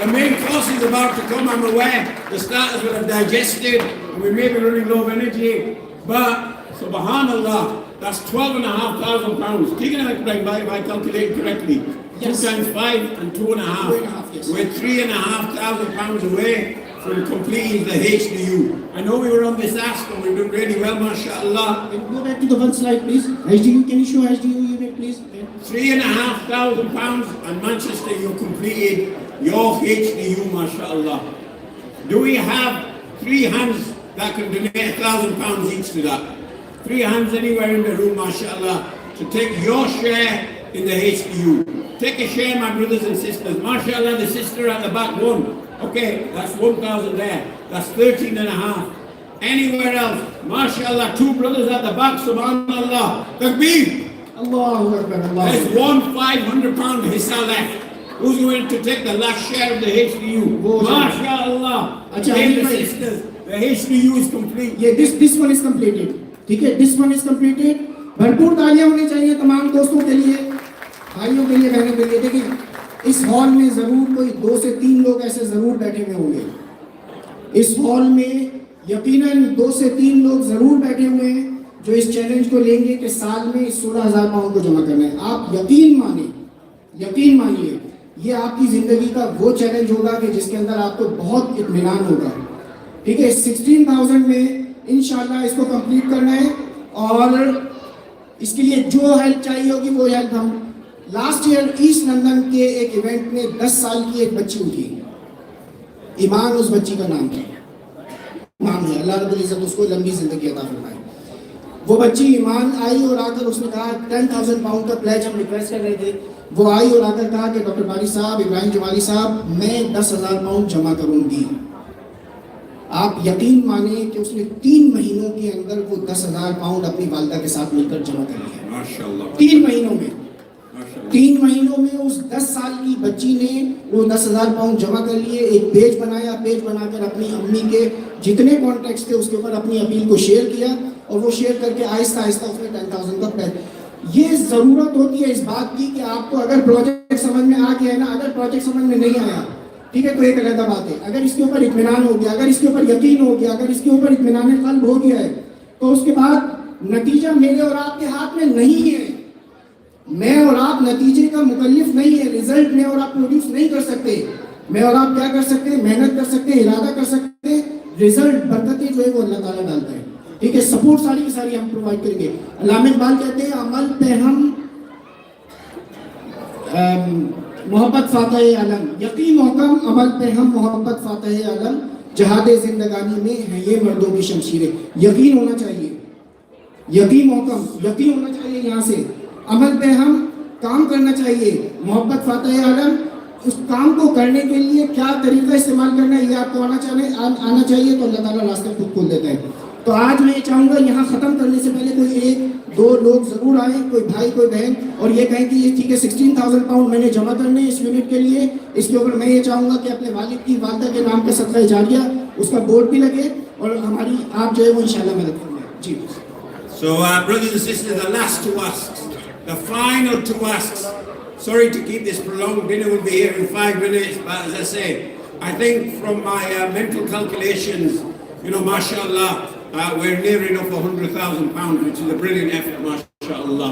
The main course is about to come, I'm aware. The starters will have digested, and we may be running low of energy. But, subhanallah, that's £12,500. Taking it if I calculate correctly. Yes. 2 times 5 and 2.5. 2.5, yes. We're £3,500 away from completing the HDU. I know we were on this ask and we've done really well, mashallah. Can you go back to the one slide, please? HDU, can you show HDU unit, please? £3,500 and Manchester, you completed your HDU, mashallah. Do we have 3 hands that can donate £1,000 each to that? 3 hands anywhere in the room, mashallah, to take your share in the HDU. Take a share, my brothers and sisters. Mashallah, the sister at the back won. Okay, that's 1,000 there. That's 13.5. Anywhere else? Mashallah, 2 brothers at the back. Subhanallah. Takbir. Allahu Akbar, Allahu There's Akbar. one £500 hissa left. Who's going to take the last share of the HDU? Mashallah. Acha, Hey, the anyway. sisters, the HDU is complete. Yeah, this one is completed. ठीक है, this one is completed. भरपूर तालियां होनी चाहिए तमाम दोस्तों के लिए, भाइयों के लिए, बहनों के लिए. देखिए, इस हॉल में जरूर कोई 2 से 3 लोग ऐसे जरूर बैठे हुए होंगे. इस हॉल में यकीनन 2 से 3 लोग जरूर बैठे हुए हैं जो इस चैलेंज को लेंगे कि साल में 16,000 पाउंड को जमा करना है. आप यकीन मानिए, ये आपकी जिंदगी का वो चैलेंज होगा कि जिसके अंदर आपको बहुत इत्मीनान होगा. ठीक है, 16,000 में इंशाल्लाह इसको कंप्लीट करना है और इसके लिए जो हेल्प चाहिए होगी वो हेल्प हम. लास्ट ईयर ईस्ट लंदन के एक इवेंट में 10 साल की एक बच्ची उठी, ईमान उस बच्ची का नाम था. नाम है, अल्लाह रब्बुल इज्जत उसको लंबी जिंदगी अता फरमाए. वो बच्ची ईमान आई और आकर उसने कहा 10,000 पाउंड का प्लेज हम रिक्वेस्ट कर रहे थे. वो आई और आकर कहा कि डॉक्टर बारी साहब, इब्राहिम जमाली साहब, मैं 10,000 पाउंड जमा करूंगी. आप यकीन मानिए कि उसने 3 महीनों के अंदर वो 10,000 पाउंड अपनी वालिदा के साथ मिलकर जमा कर लिया. माशाल्लाह. 3 महीनों में 3 महीनों में उस 10 साल की बच्ची ने वो 10,000 पाउंड जमा कर लिए. एक पेज बनाया, पेज बनाकर अपनी अम्मी के जितने कॉन्टेक्ट्स थे उसके ऊपर अपनी अपील को शेयर किया और वो शेयर करके आहिस्ता आहिस्ता उसने 10,000 का प्लेज. ये ज़रूरत होती है इस बात की कि आपको अगर प्रोजेक्ट समझ में आ गया है ना, अगर प्रोजेक्ट समझ में नहीं आया, ठीक है, तो एक अलग बात है. अगर इसके ऊपर इत्मीनान हो गया, अगर इसके ऊपर यकीन हो गया, अगर इसके ऊपर इत्मीनान क़ल्ब हो गया है, तो उसके बाद नतीजा मेरे और आपके हाथ में नहीं है. मैं और आप नतीजे का मुकल्लिफ नहीं है. रिजल्ट मैं और आप प्रोड्यूस नहीं कर सकते. मैं और आप क्या कर सकते हैं? मेहनत कर सकते हैं, इरादा कर सकते हैं. रिजल्ट बरकतें जो है वो अल्लाह ताला डालता है. ठीक है, सपोर्ट सारी की सारी हम प्रोवाइड करेंगे. अल्लामा इकबाल कहते हैं, अमल पे हम मोहब्बत फातह आलम, यकीन महकम, अमल पे हम मोहब्बत फातह आलम, जहाद जिंदगानी में है ये मर्दों की शमशीरें. यकीन होना चाहिए, यकीन महकम, यकीन होना चाहिए. यहाँ से अमल पे हम काम करना चाहिए, मोहब्बत फातह आलम. उस काम को करने के लिए क्या तरीका इस्तेमाल करना है ये आपको आना चाहिए. तो अल्लाह ताला रास्ते खुद खोल देता है. तो आज मैं चाहूँगा यहाँ ख़त्म करने से पहले कोई 1-2 लोग ज़रूर आए, कोई भाई कोई बहन, और ये कहें कि ये ठीक है 16,000 पाउंड मैंने जमा करने इस यूनिट के लिए. इसके ऊपर मैं ये चाहूँगा कि अपने वालिद की वालिदा के नाम का सदका जारिया उसका बोर्ड भी लगे और हमारी आप जो है वो इंशाल्लाह मदद करेंगे. जी. So, brothers and sisters, the last 2 asks, the final 2 asks. Sorry to keep this prolonged. Dinner will be here in 5 minutes, but as I say, I think from my mental calculations, you know, mashallah, we're near enough £100,000, which is a brilliant effort, mashallah.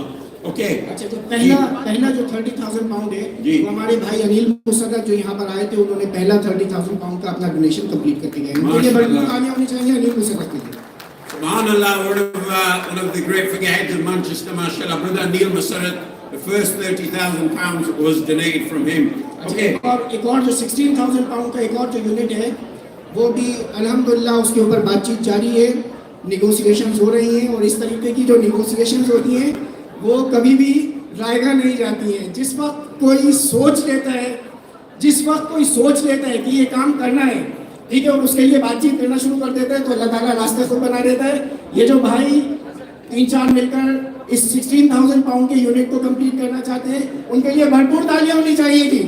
Okay. अच्छा, तो पहला जो 30,000 pound है वो हमारे भाई अनिल मुसद्दक जो यहाँ पर आए थे, उन्होंने पहला 30,000 पाउंड का अपना डोनेशन कंप्लीट करके गए. उनके बड़ी कामयाबी होनी चाहिए अनिल मुसद्दक के लिए. Subhanallah, one of the great figureheads of Manchester, mashallah, brother Neil Musarat, the first £30,000 was donated from him. Okay. एक और जो 16,000 पाउंड का एक और जो यूनिट है वो भी अल्हम्दुलिल्लाह उसके ऊपर बातचीत जारी है, निगोशिएशंस हो रही हैं. और इस तरीके की जो निगोशिएशंस होती हैं वो कभी भी रायगा नहीं जाती हैं. जिस वक्त कोई सोच लेता है कि ये काम करना है, ठीक है, और उसके लिए बातचीत करना शुरू कर देता है, तो अल्लाह ताला रास्ते खुद बना देता है. ये जो भाई 3-4 मिलकर इस 16,000 पाउंड के यूनिट को कंप्लीट करना चाहते हैं, उनके लिए भरपूर तालियां होनी चाहिए थी.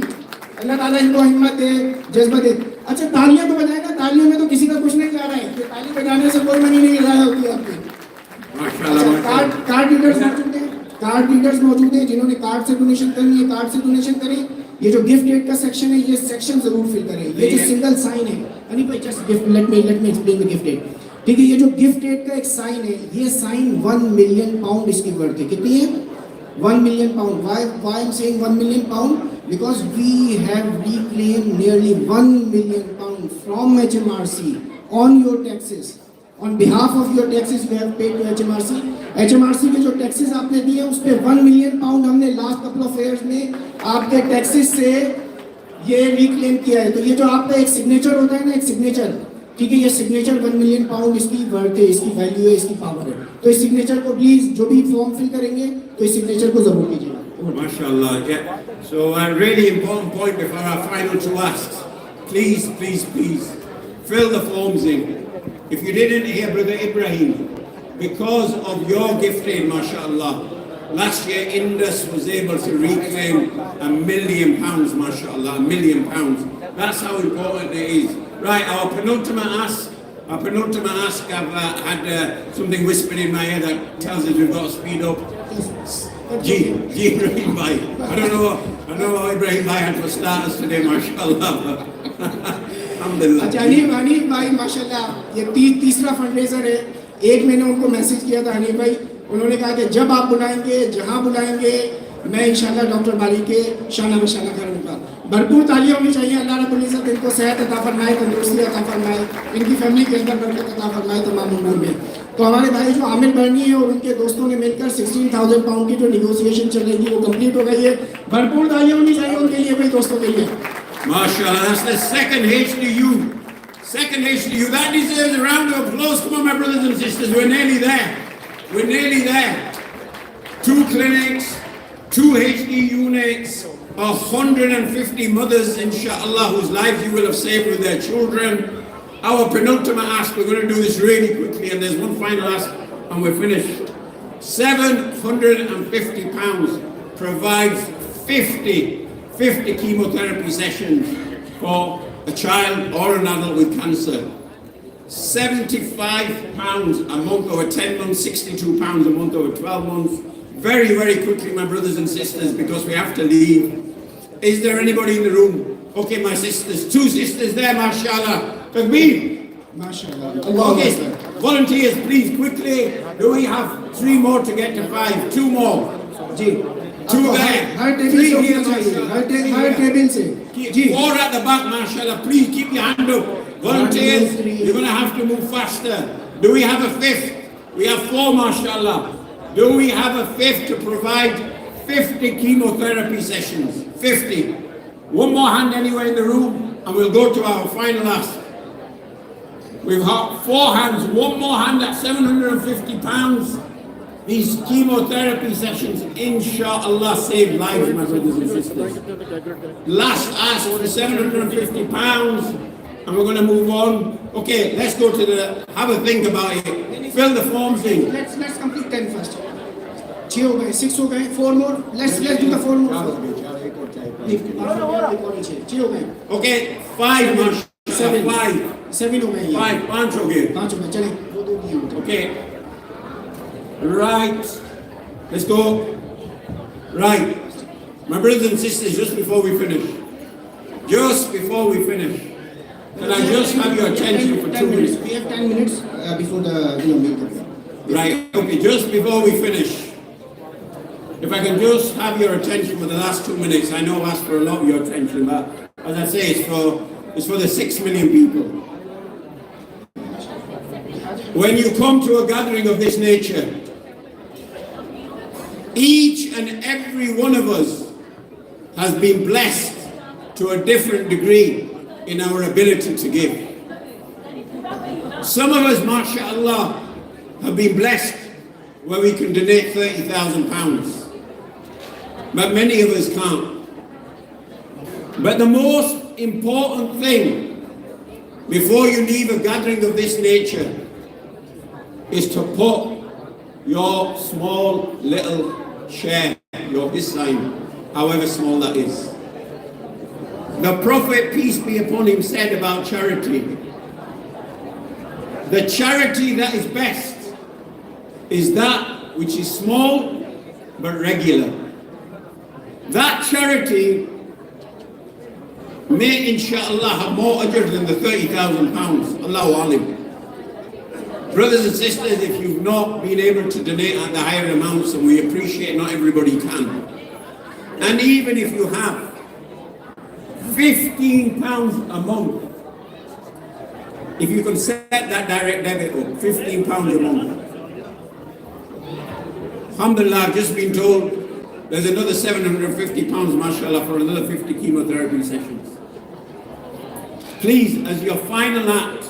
अल्लाह ताला इनको हिम्मत दे, जज्बा दे. अच्छा, तालियां तो बजाएगा तालियों में तो किसी का कुछ नहीं जा रहा है, ताली बजाने से कोई मनी नहीं ज़ाया होगी आपकी। कार्ड रीडर्स मौजूद हैं जिन्होंने कार्ड से डोनेशन करनी है, कार्ड से डोनेशन करें। ये जो गिफ्ट एड का सेक्शन है, ये सेक्शन जरूर फिल करें। ये जो सिंगल साइन है, अनी भाई just gift let me explain the gift aid. ठीक है, ये जो गिफ्ट एड का एक साइन है, ये साइन 1 मिलियन पाउंड इसकी वर्थ है। कितनी है? 1 million pound. Why I'm saying 1 million pound? Because we have reclaimed nearly 1 million pound from HMRC on your taxes. On behalf of your taxes, we have paid to HMRC. HMRC के जो taxes आपने दिए, उस पे 1 million pound हमने last couple of years में आपके taxes से ये reclaim किया है। तो ये जो आपका एक signature होता है ना, एक signature, ठीक है, ये सिग्नेचर 1 मिलियन पाउंड इसकी वर्थ है, इसकी वैल्यू है, इसकी पावर है। तो इस सिग्नेचर को प्लीज जो भी फॉर्म फिल करेंगे तो इस सिग्नेचर को जरूर कीजिएगा। Mashallah, yeah. So a really important point before our final two asks. Please, please, please fill the forms in. If you didn't hear Brother Ibrahim, because of your gifting, mashallah, last year Indus was able to reclaim £1 million, mashallah, £1 million. That's how important it is. Right, our penultimate ask, I've had something whispered in my ear that tells us we've got to speed up. Ibrahim Bhai. I don't know how Ibrahim Bhai had for starters today, mashallah. Alhamdulillah. अच्छा, हनीफ भाई माशाल्लाह, ये तीसरा fundraiser है। एक मैंने उनको message किया था हनीफ भाई, उन्होंने कहा कि जब आप बुलाएंगे, जहां बुलाएंगे, मैं इंशाल्लाह डॉक्टर बारी के शाना बशाना करूंगा। भरपूर तालियां होनी चाहिए। अल्लाह रब्बुल इज्जत इनको सेहत अता फरमाए, तंदुरुस्ती अता फरमाए, इनकी फैमिली के अंदर बरकत अता फरमाए तमाम उम्र में। तो हमारे भाई जो आमिर बर्नी है और उनके दोस्तों ने मिलकर 16,000 पाउंड की जो निगोशिएशन चल रही है वो कंप्लीट हो गई है। भरपूर तालियां होनी चाहिए उनके लिए, भाई दोस्तों के लिए। Mashallah, that's the second HDU. Second HDU. That deserves a round of applause. Come on, my brothers and sisters, we're nearly there. We're nearly there. 2 clinics, 2 HD units, 150 mothers, inshallah, whose lives you will have saved with their children. Our penultimate ask, we're going to do this really quickly, and there's one final ask, and we're finished. £750 provides 50 chemotherapy sessions for a child or an adult with cancer. £75 a month over 10 months, £62 a month over 12 months. Very, very quickly, my brothers and sisters, because we have to leave. Is there anybody in the room? Okay, my sisters, 2 sisters there, mashallah. Takbir. माशाल्लाह। Okay, volunteers, please, quickly. Do we have 3 more to get to 5? 2 more. जी, 2 there. हर table 3 से here, होना चाहिए, mashallah. हर table से। जी, 4 at the back, mashallah. Please keep your hand up. Volunteers, you're going to have to move faster. Do we have a 5th? We have 4, mashallah. Do we have a 5th to provide 50 chemotherapy sessions? 50. One more hand anywhere in the room, and we'll go to our final ask. We've got 4 hands. One more hand at £750. These chemotherapy sessions, inshallah, save lives, my brothers and sisters. Last ask for £750, and we're going to move on. Okay, let's go to have a think about it. Fill the forms in. let's complete 10 first. 6 हो गए, 6 हो गए, 4 more. Let's do the 4 more. 6 हो गए. Okay, 5 more. 7 5. 7 हो गए. 5 हो गए. 5 हो गए, चलें. Okay. Right. Let's go. Right. My brothers and sisters, just before we finish. Can I just have your attention for 2 minutes? We have 10 minutes before the meeting. Right. Okay, just before we finish. If I can just have your attention for the last 2 minutes. I know I've asked for a lot of your attention, but as I say, it's for the 6 million people. When you come to a gathering of this nature, each and every one of us has been blessed to a different degree in our ability to give. Some of us, mashallah, have been blessed where we can donate £30,000. But many of us can't. But the most important thing before you leave a gathering of this nature is to put your small little share, your sign, however small that is. The Prophet, peace be upon him, said about charity, The charity that is best is that which is small but regular. That charity may inshallah have more ajr than the £30,000. Allahu alim. Brothers and sisters, if you've not been able to donate at the higher amounts, and we appreciate not everybody can, and even if you have £15 a month, if you can set that direct debit up, £15 a month. Alhamdulillah, I've just been told there's another £750, mashallah, for another 50 chemotherapy sessions. Please, as your final act,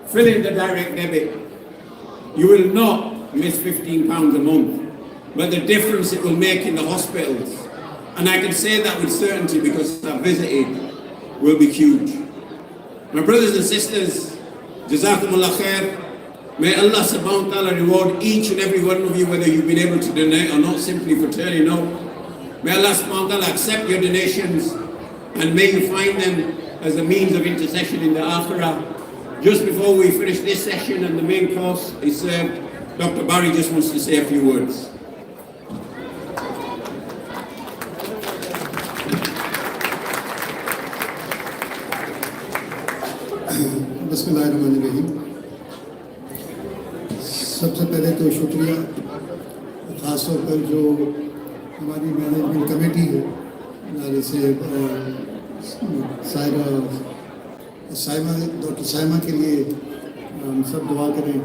fill in the direct debit. You will not miss £15 a month, but the difference it will make in the hospitals, and I can say that with certainty because I've visited, will be huge. My brothers and sisters, Jazakumullah khair. May Allah subhanahu wa ta'ala reward each and every one of you, whether you've been able to donate or not, simply for turning up. May Allah subhanahu wa ta'ala accept your donations, and may you find them as a means of intercession in the akhirah. Just before we finish this session and the main course is served, Dr. Barry just wants to say a few words. बिस्मिल्लाहिर्रहमानिर्रहीम। सबसे पहले तो शुक्रिया ख़ास तौर पर जो हमारी मैनेजमेंट कमेटी है, जैसे डॉक्टर साइमा के लिए हम सब दुआ करें,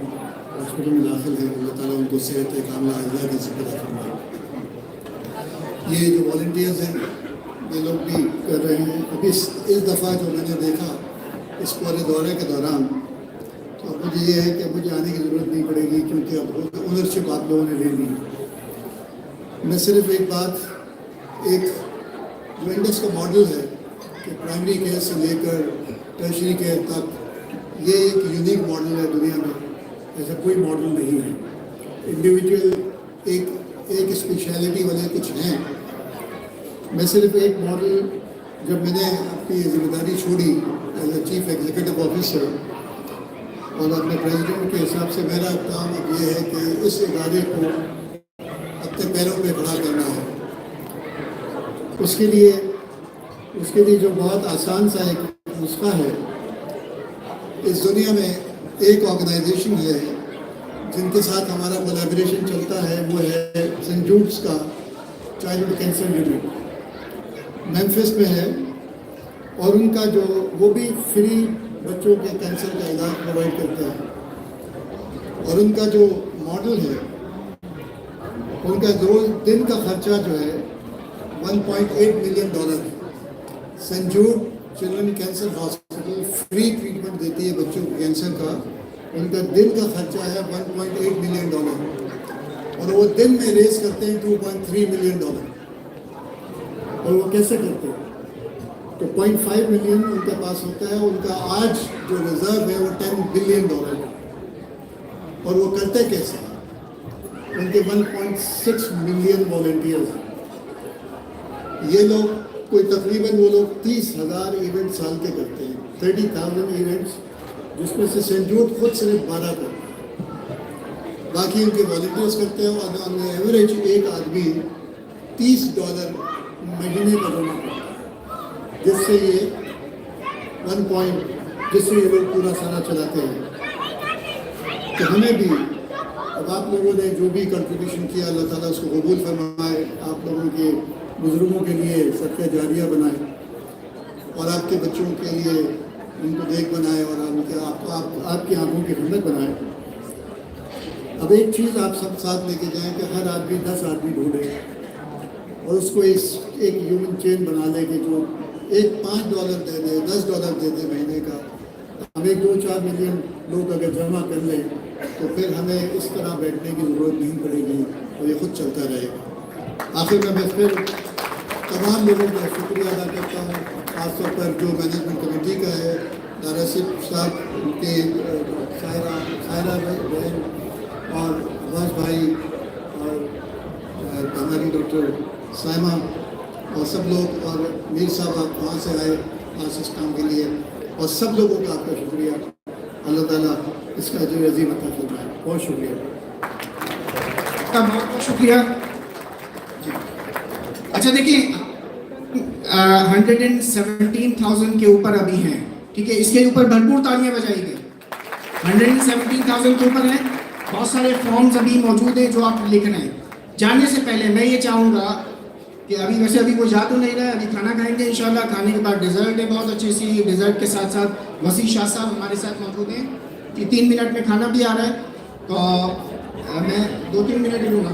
हॉस्पिटल में दाखिल है, अल्लाह ताला उनको सेहत कामला आजिला की ज़िक्र फरमाए। ये जो वॉलंटियर्स हैं ये लोग भी कर रहे हैं। अभी इस दफ़ा जो मैंने देखा इस पूरे दौरे के दौरान, तो अब मुझे ये है कि मुझे आने की ज़रूरत नहीं पड़ेगी, क्योंकि अब ओनरशिप आप लोगों ने ले ली। मैं सिर्फ एक बात, एक जो इंडस का मॉडल है कि प्राइमरी केयर से लेकर टर्शरी केयर तक, ये एक यूनिक मॉडल है दुनिया में, ऐसा कोई मॉडल नहीं है। इंडिविजुअल एक स्पेशलिटी वाले कुछ हैं। मैं सिर्फ एक मॉडल, जब मैंने अपनी जिम्मेदारी छोड़ी as a chief executive officer और अपने प्रेसिडेंट के हिसाब से, मेरा काम अब ये है कि इस इदारे को अपने पैरों पे खड़ा करना है। उसके लिए जो बहुत आसान सा एक नुस्खा है, इस दुनिया में एक ऑर्गेनाइजेशन है जिनके साथ हमारा कोलैबोरेशन चलता है, वो है सेंट जूड्स का चाइल्ड कैंसर यूनिट, मेम्फिस में है। और उनका जो वो भी फ्री बच्चों के कैंसर का इलाज प्रोवाइड करता है। और उनका जो मॉडल है, उनका रोज़ दिन का खर्चा जो है $1.8 मिलियन है। Saint Jude children cancer hospital free treatment देती है बच्चों को कैंसर का। उनका दिन का खर्चा है $1.8 मिलियन, और वो दिन में रेस करते हैं $2.3 मिलियन। और वो कैसे करते हैं? तो $0.5 मिलियन उनके पास होता है। उनका आज जो रिजर्व है वो $10 बिलियन है। और वो करते कैसे? उनके 1.6 मिलियन वॉलंटियर्स हैं। ये लोग कोई तकरीबन वो लोग 30,000 इवेंट साल के करते हैं, 30,000 इवेंट्स, जिसमें से सेंट जूड खुद सिर्फ 12 करते हैं, बाकी उनके वॉलंटियर्स करते हैं। और ऑन एवरेज एक आदमी $30 महीने का जमा करता है, जिससे ये लोग पूरा सारा चलाते हैं। तो हमें भी, अब आप लोगों ने जो भी कंट्रीब्यूशन किया, अल्लाह ताला उसको कबूल फरमाए, आप लोगों के बुज़ुर्गों के लिए सदका जारिया बनाए, और आपके बच्चों के लिए उनको देख बनाए, और आपकी आंखों की खिदमत बनाए। अब एक चीज़ आप सब साथ लेके जाएं कि हर आदमी 10 आदमी ढूंढे, और उसको एक ह्यूमन चेन बना ले कि जो एक $5 दे दे, $10 दे दे महीने का। हम 2-4 मिलियन लोग अगर जमा कर लें, तो फिर हमें इस तरह बैठने की ज़रूरत नहीं पड़ेगी, और ये खुद चलता रहेगा। आखिर में मैं फिर तमाम लोगों का शुक्रिया अदा करता हूँ, खासतौर पर जो मैनेजमेंट कमेटी का है, दारासिफ साहब, उनके सायरा बहन और अब्बास भाई, और हमारी डॉक्टर साइमा, और सब लोग, और मीर साहब आप वहाँ से आए आज इस काम के लिए, और सब लोगों का आपका शुक्रिया। अल्लाह ताला اس کا اجر عظیم عطا فرمائے. بہت شکریہ. بہت بہت شکریہ. جی اچھا دیکھیں 117,000 کے اوپر ابھی ہیں, ٹھیک ہے, اس کے اوپر بھرپور تالیاں بجائیں گے. 117,000 کے اوپر ہیں. بہت سارے فارمز ابھی موجود ہیں جو آپ لکھ رہے ہیں. جانے سے پہلے میں یہ چاہوں گا کہ ابھی کوئی جا تو نہیں رہا ہے, ابھی کھانا کھائیں گے انشاءاللہ. کھانے کے بعد ڈیزرٹ ہے بہت اچھی سی. ڈیزرٹ کے ساتھ ساتھ وسیع شاہ صاحب ہمارے ساتھ موجود ہیں. 3 منٹ میں کھانا بھی آ رہا ہے, تو میں 2-3 منٹ لوں گا.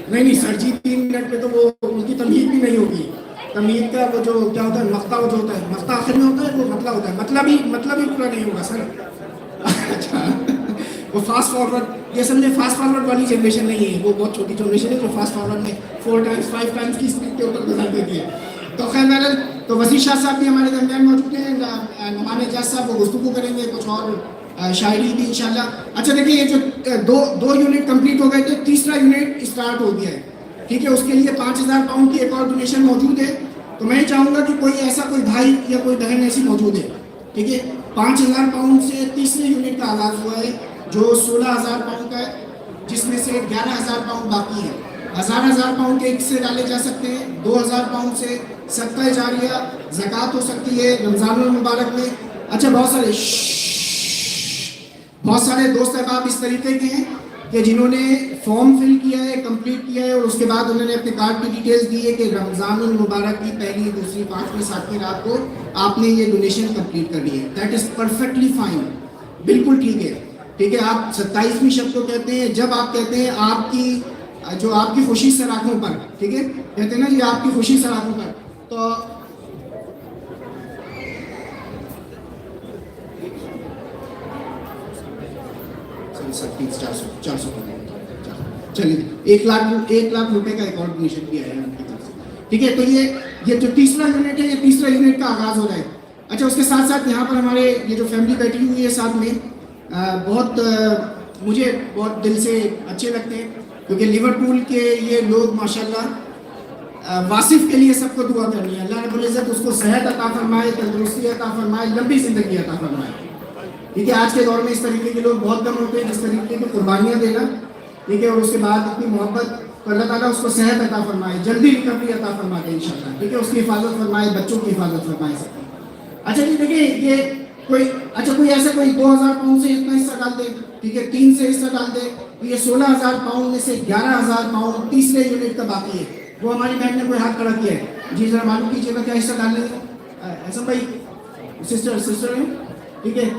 نہیں سر جی 3 منٹ میں تو وہ ان کی تمہید بھی نہیں ہوگی. تمہید کا وہ جو کیا ہوتا ہے, مقطع جو ہوتا ہے, مقطع آخر میں ہوتا ہے, وہ مطلب ہوتا ہے, مطلب ہی پورا نہیں ہوگا سر. اچھا وہ فاسٹ فارورڈ, یہ اصل میں فاسٹ فارورڈ والی جنریشن نہیں ہے, وہ بہت چھوٹی جنریشن ہے جو فاسٹ فارورڈ میں 4 ٹائمز 5 ٹائمز کی اسپیڈ کے اوپر گزار دیتی ہے. تو خیر بہرحال تو وسیع شاہ صاحب بھی ہمارے درمیان موجود ہیں. نعمان اعجاز صاحب وہ گفتگو کریں گے, کچھ اور شاعری بھی انشاءاللہ. اچھا دیکھیں یہ جو دو یونٹ کمپلیٹ ہو گئے تھے, تیسرا یونٹ اسٹارٹ ہو گیا ہے, ٹھیک ہے. اس کے لیے 5,000 پاؤنڈ کی ایک اور ڈونیشن موجود ہے. تو میں چاہوں گا کہ کوئی بھائی یا کوئی بہن ایسی موجود ہے, ٹھیک ہے. 5,000 پاؤنڈ سے تیسرے یونٹ کا آغاز ہوا ہے جو 16,000 پاؤنڈ کا ہے, جس میں سے 11,000 پاؤنڈ باقی ہے. 1,000 پاؤنڈ کے ایک سے ڈالے جا سکتے ہیں. 2,000 پاؤنڈ سے صدقہ جاریہ زکوٰۃ ہو سکتی ہے رمضان المبارک میں. اچھا بہت سارے دوست احباب اس طریقے کے ہیں کہ جنہوں نے فارم فل کیا ہے, کمپلیٹ کیا ہے, اور اس کے بعد انہوں نے اپنے کارڈ کی ڈیٹیلز دی ہے کہ رمضان المبارک کی پہلی, دوسری, 5ویں, 7ویں رات کو آپ نے یہ ڈونیشن کمپلیٹ کرنی ہے. دیٹ از پرفیکٹلی فائن, بالکل ٹھیک ہے, ٹھیک ہے. آپ 27ویں شب کو کہتے ہیں جب آپ کہتے ہیں آپ کی خوشی سراخوں پر, ٹھیک ہے, کہتے ہیں نا جی آپ کی خوشی سراخوں پر. تو چلیے 1 لاکھ روپے کا ایک اور ڈونیشن بھی آیا ہے ان کی طرف سے, ٹھیک ہے. تو یہ جو تیسرا یونٹ ہے, یہ تیسرا یونٹ کا آغاز ہو رہا ہے. اچھا اس کے ساتھ ساتھ یہاں پر ہمارے یہ جو فیملی بیٹھی ہوئی ہے ساتھ میں, مجھے بہت دل سے اچھے لگتے ہیں, کیونکہ لیورپول کے یہ لوگ ماشاءاللہ واصف کے لیے سب کو دعا کرنی ہے. اللہ رب العزت اس کو صحت عطا فرمائے, تندرستی عطا فرمائے, لمبی زندگی عطا فرمائے, ٹھیک ہے. آج کے دور میں اس طریقے کے لوگ بہت کم ہوتے ہیں جس طریقے کی قربانیاں دینا, ٹھیک ہے, اور اس کے بعد اپنی محبت, تو اللہ تعالیٰ اس کو صحت عطا فرمائے, جلدی ریکوری عطا فرما دے انشاءاللہ, ٹھیک ہے. اس کی حفاظت فرمائے, بچوں کی حفاظت فرمائے سب کی. اچھا جی دیکھیں یہ کوئی ایسا 2,000 پاؤنڈ سے اتنا حصہ ڈال دے, ٹھیک ہے, 3 سے حصہ ڈال دے, تو یہ 16,000 پاؤنڈ میں سے 11,000 پاؤنڈ تیسرے یونٹ کا باقی ہے. وہ ہماری بہن نے کوئی ہاتھ کھڑا کیا ہے, جی ذرا معلوم کیجیے گا کیا حصہ ڈال لیں گے. حسن بھائی سسٹر ہیں, ٹھیک ہے,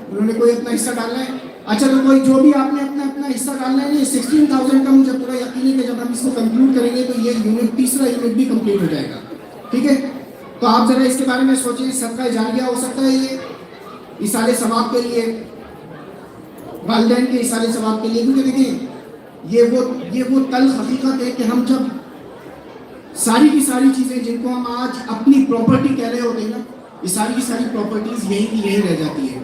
انہوں نے کوئی اپنا حصہ ڈالنا ہے. اچھا تو کوئی جو بھی آپ نے اپنا حصہ ڈالنا ہے, یہ 16,000 کا مجھے پورا یقین ہے کہ جب ہم اس کو کنکلوڈ کریں گے تو یہ تیسرا یونٹ بھی کمپلیٹ ہو جائے گا, ٹھیک ہے. تو آپ ذرا اس کے بارے میں سوچیں, صدقہ جاریہ ہو سکتا ہے یہ ایصال ثواب کے لیے, والدین کے ایصال ثواب کے لیے. کیونکہ دیکھیں یہ وہ تلخ حقیقت ہے کہ ہم جب ساری کی ساری چیزیں جن کو ہم آج اپنی پراپرٹی کہہ رہے ہوتے ہیں نا, یہ ساری کی ساری پراپرٹیز یہیں کی یہیں رہ جاتی ہے,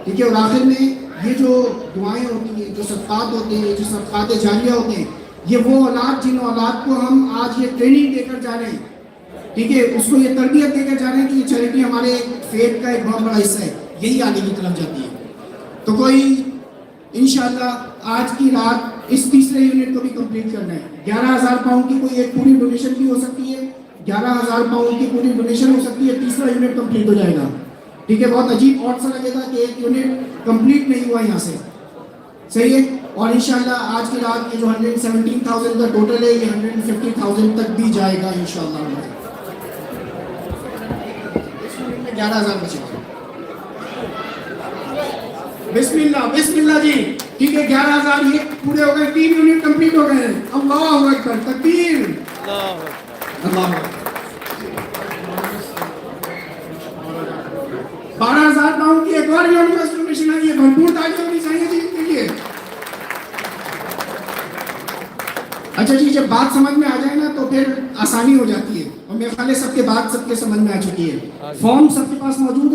ٹھیک ہے. اور آخر میں یہ جو دعائیں ہوتی ہیں, جو صدقات ہوتے ہیں, جو صدقات جاریہ ہوتے ہیں, یہ وہ اولاد جن اولاد کو ہم آج یہ ٹریننگ دے کر جا رہے ہیں, ٹھیک ہے, اس کو یہ تربیت دے کر جا رہے ہیں کہ یہ چیریٹی ہمارے فیتھ کا ایک بہت بڑا حصہ ہے, یہی آگے کی طرف جاتی ہے. تو کوئی انشاءاللہ آج کی رات اس تیسرے یونٹ کو بھی کمپلیٹ کرنا ہے. 11,000 پاؤنڈ کی کوئی ایک پوری ڈونیشن بھی ہو سکتی ہے, 11,000 پاؤنڈ کی پوری ڈونیشن ہو سکتی ہے, تیسرا یونٹ کمپلیٹ ہو جائے گا, ٹھیک ہے. بہت عجیب اور سا لگے گا کہ ایک یونٹ کمپلیٹ نہیں ہوا یہاں سے, صحیح ہے. اور انشاءاللہ آج کی رات یہ جو 117,000 کا ٹوٹل ہے, یہ 150,000 تک بھی جائے گا انشاءاللہ. 11,000 بچے گا. بسم اللہ جی, ٹھیک ہے. 11,000 یہ پورے ہو گئے, 3 یونٹ کمپلیٹ ہو گئے ہیں. اللہ اکبر, تکبیر, اللہ. 12,000 پاؤنڈ کی ایک اور ڈونیشن آئی ہے, بھرپور تالیاں ہونی چاہیے جی ان کے لیے. اچھا جی, جب بات سمجھ میں آ جائے نا تو پھر آسانی ہو جاتی ہے, اور میرے خیال ہے سب کے بات سب کے سمجھ میں آ چکی ہے. فارم سب کے پاس موجود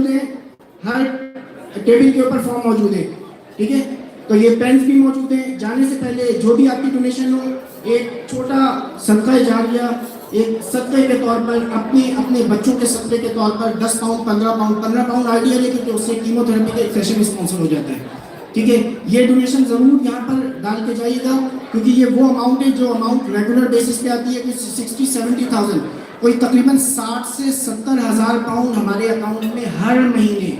ہے, ہر ٹیبل کے اوپر فارم موجود ہے, ٹھیک ہے. تو یہ پینس بھی موجود ہیں. جانے سے پہلے جو بھی آپ کی ڈونیشن ہو, ایک چھوٹا صدقہ جاریہ ایک صدقے کے طور پر اپنے بچوں کے صدقے کے طور پر 10 پاؤنڈ 15 پاؤنڈ آئیڈیا ہے کہ اس سے کیمو تھراپی کا ایک سیشن اسپانسر ہو جاتا ہے. ٹھیک ہے, یہ ڈونیشن ضرور یہاں پر ڈال کے جائیے گا, کیونکہ یہ وہ اماؤنٹ ہے جو اماؤنٹ ریگولر بیسس پہ آتی ہے کہ 60-70,000 کوئی تقریباً 60 سے 70,000 پاؤنڈ ہمارے اکاؤنٹ میں ہر مہینے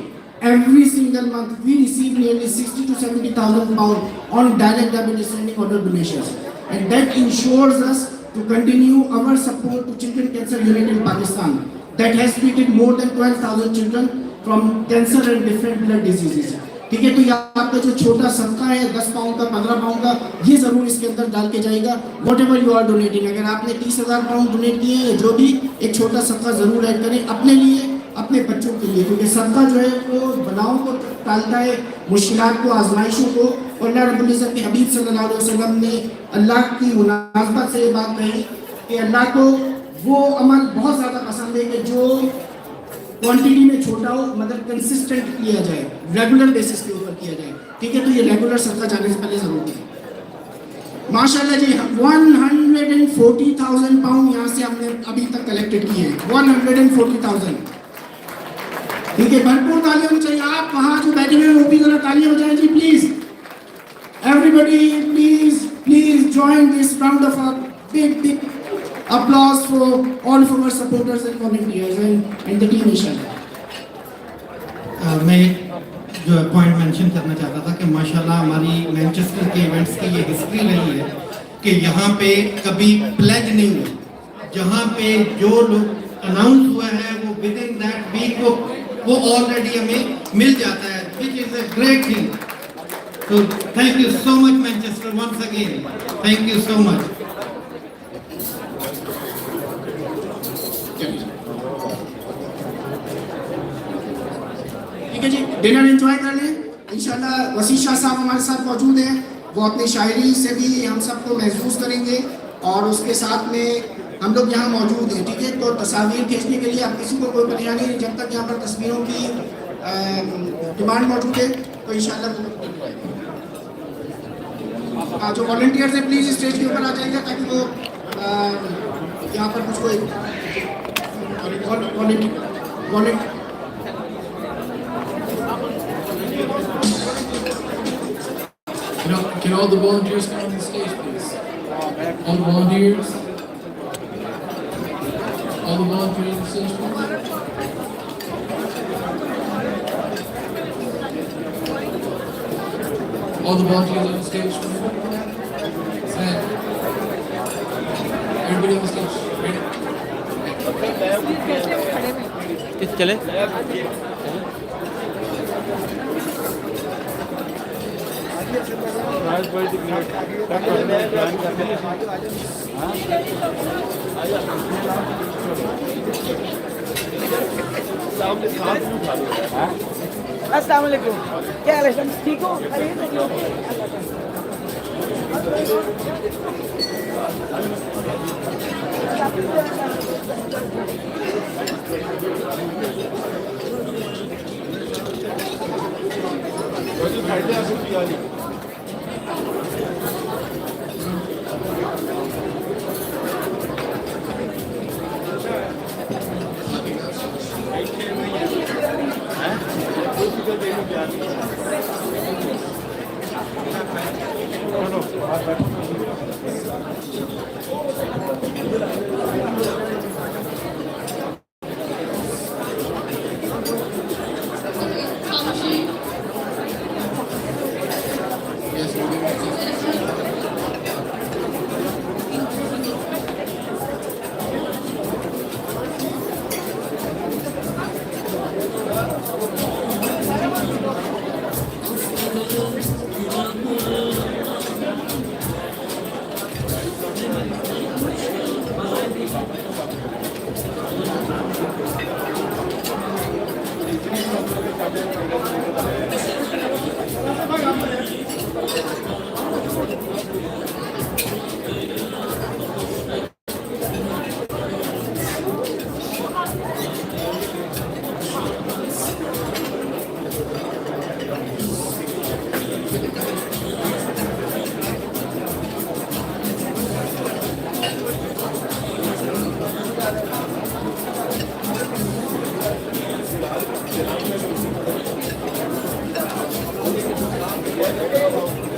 every single month we receive nearly 60 to 70,000 pounds on direct debit descending order donations, and that ensures us to continue our support to Children Cancer Unit in Pakistan that has treated more than 12,000 children from cancer and different blood diseases. ٹھیک ہے, تو یہ آپ کا جو چھوٹا صدقہ ہے 10 پاؤنڈ کا 15 پاؤنڈ کا, یہ ضرور اس کے اندر ڈال کے جائے گا. Whatever you are donating, اگر آپ نے 30,000 پاؤنڈ ڈونیٹ کیے ہیں جو بھی, ایک چھوٹا صدقہ ضرور ایڈ کریں اپنے لیے, اپنے بچوں کے لیے, کیونکہ صدقہ جو ہے وہ بلاؤں کو ٹالتا ہے, مشکلات کو, آزمائشوں کو. اور اللہ رب العزت کے حبیب صلی اللہ علیہ وسلم نے اللہ کی مناسبت سے یہ بات کہی کہ اللہ کو وہ عمل بہت زیادہ پسند ہے کہ جو کوانٹٹی میں چھوٹا ہو مگر کنسسٹنٹ کیا جائے, ریگولر بیسس کے اوپر کیا جائے. ٹھیک ہے, تو یہ ریگولر صدقہ جانے سے پہلے ضرور کریں. ماشاءاللہ جی 140,000 پاؤنڈ یہاں سے ہم نے ابھی تک کلیکٹڈ کیے ہیں. 140,000. ٹھیک ہے, بھرپور تالیاں ہونی چاہیے. آپ وہاں جو بیٹھے ہوئے ہیں وہ بھی ذرا تالیاں بجائیں جی please. Everybody please join this round of big applause for all of our supporters and volunteers and the team inshallah. میں جو پوائنٹ مینشن کرنا چاہتا تھا کہ ماشاءاللہ ہماری مینچسٹر کے ایونٹس کی یہ ہسٹری رہی ہے کہ یہاں پہ کبھی پلیج نہیں ہوا. جہاں پہ جو لوگ اناؤنس ہوا ہے وہ ود ان دیٹ ویک وہ آلریڈی ہمیں مل جاتا ہے, which is a great thing. So thank you so much Manchester once again. Thank you so much. ٹھیک ہے جی, ڈنر انجوائے کر لیں انشاءاللہ. وسیع شاہ صاحب ہمارے ساتھ موجود ہیں, وہ اپنی شاعری سے بھی ہم سب کو محظوظ کریں گے, اور اس کے ساتھ میں ہم لوگ یہاں موجود ہیں. ٹھیک ہے, تو تصاویر کھینچنے کے لیے آپ کسی کو کوئی پریشانی نہیں, جب تک یہاں پر تصویروں کی ڈیمانڈ موجود ہے تو انشاءاللہ جو والنٹیئرز ہیں پلیز اسٹیج کے اوپر آ جائیں گے تاکہ وہ یہاں پر کچھ کوئی Can all the volunteers come on the stage, please? All the volunteers? All the volunteers on the stage, please? All the volunteers on the stage, please? Stand. Everybody on the stage, ready? چلے السلام علیکم, کیا حال ہے, ٹھیک ہو؟ Hello.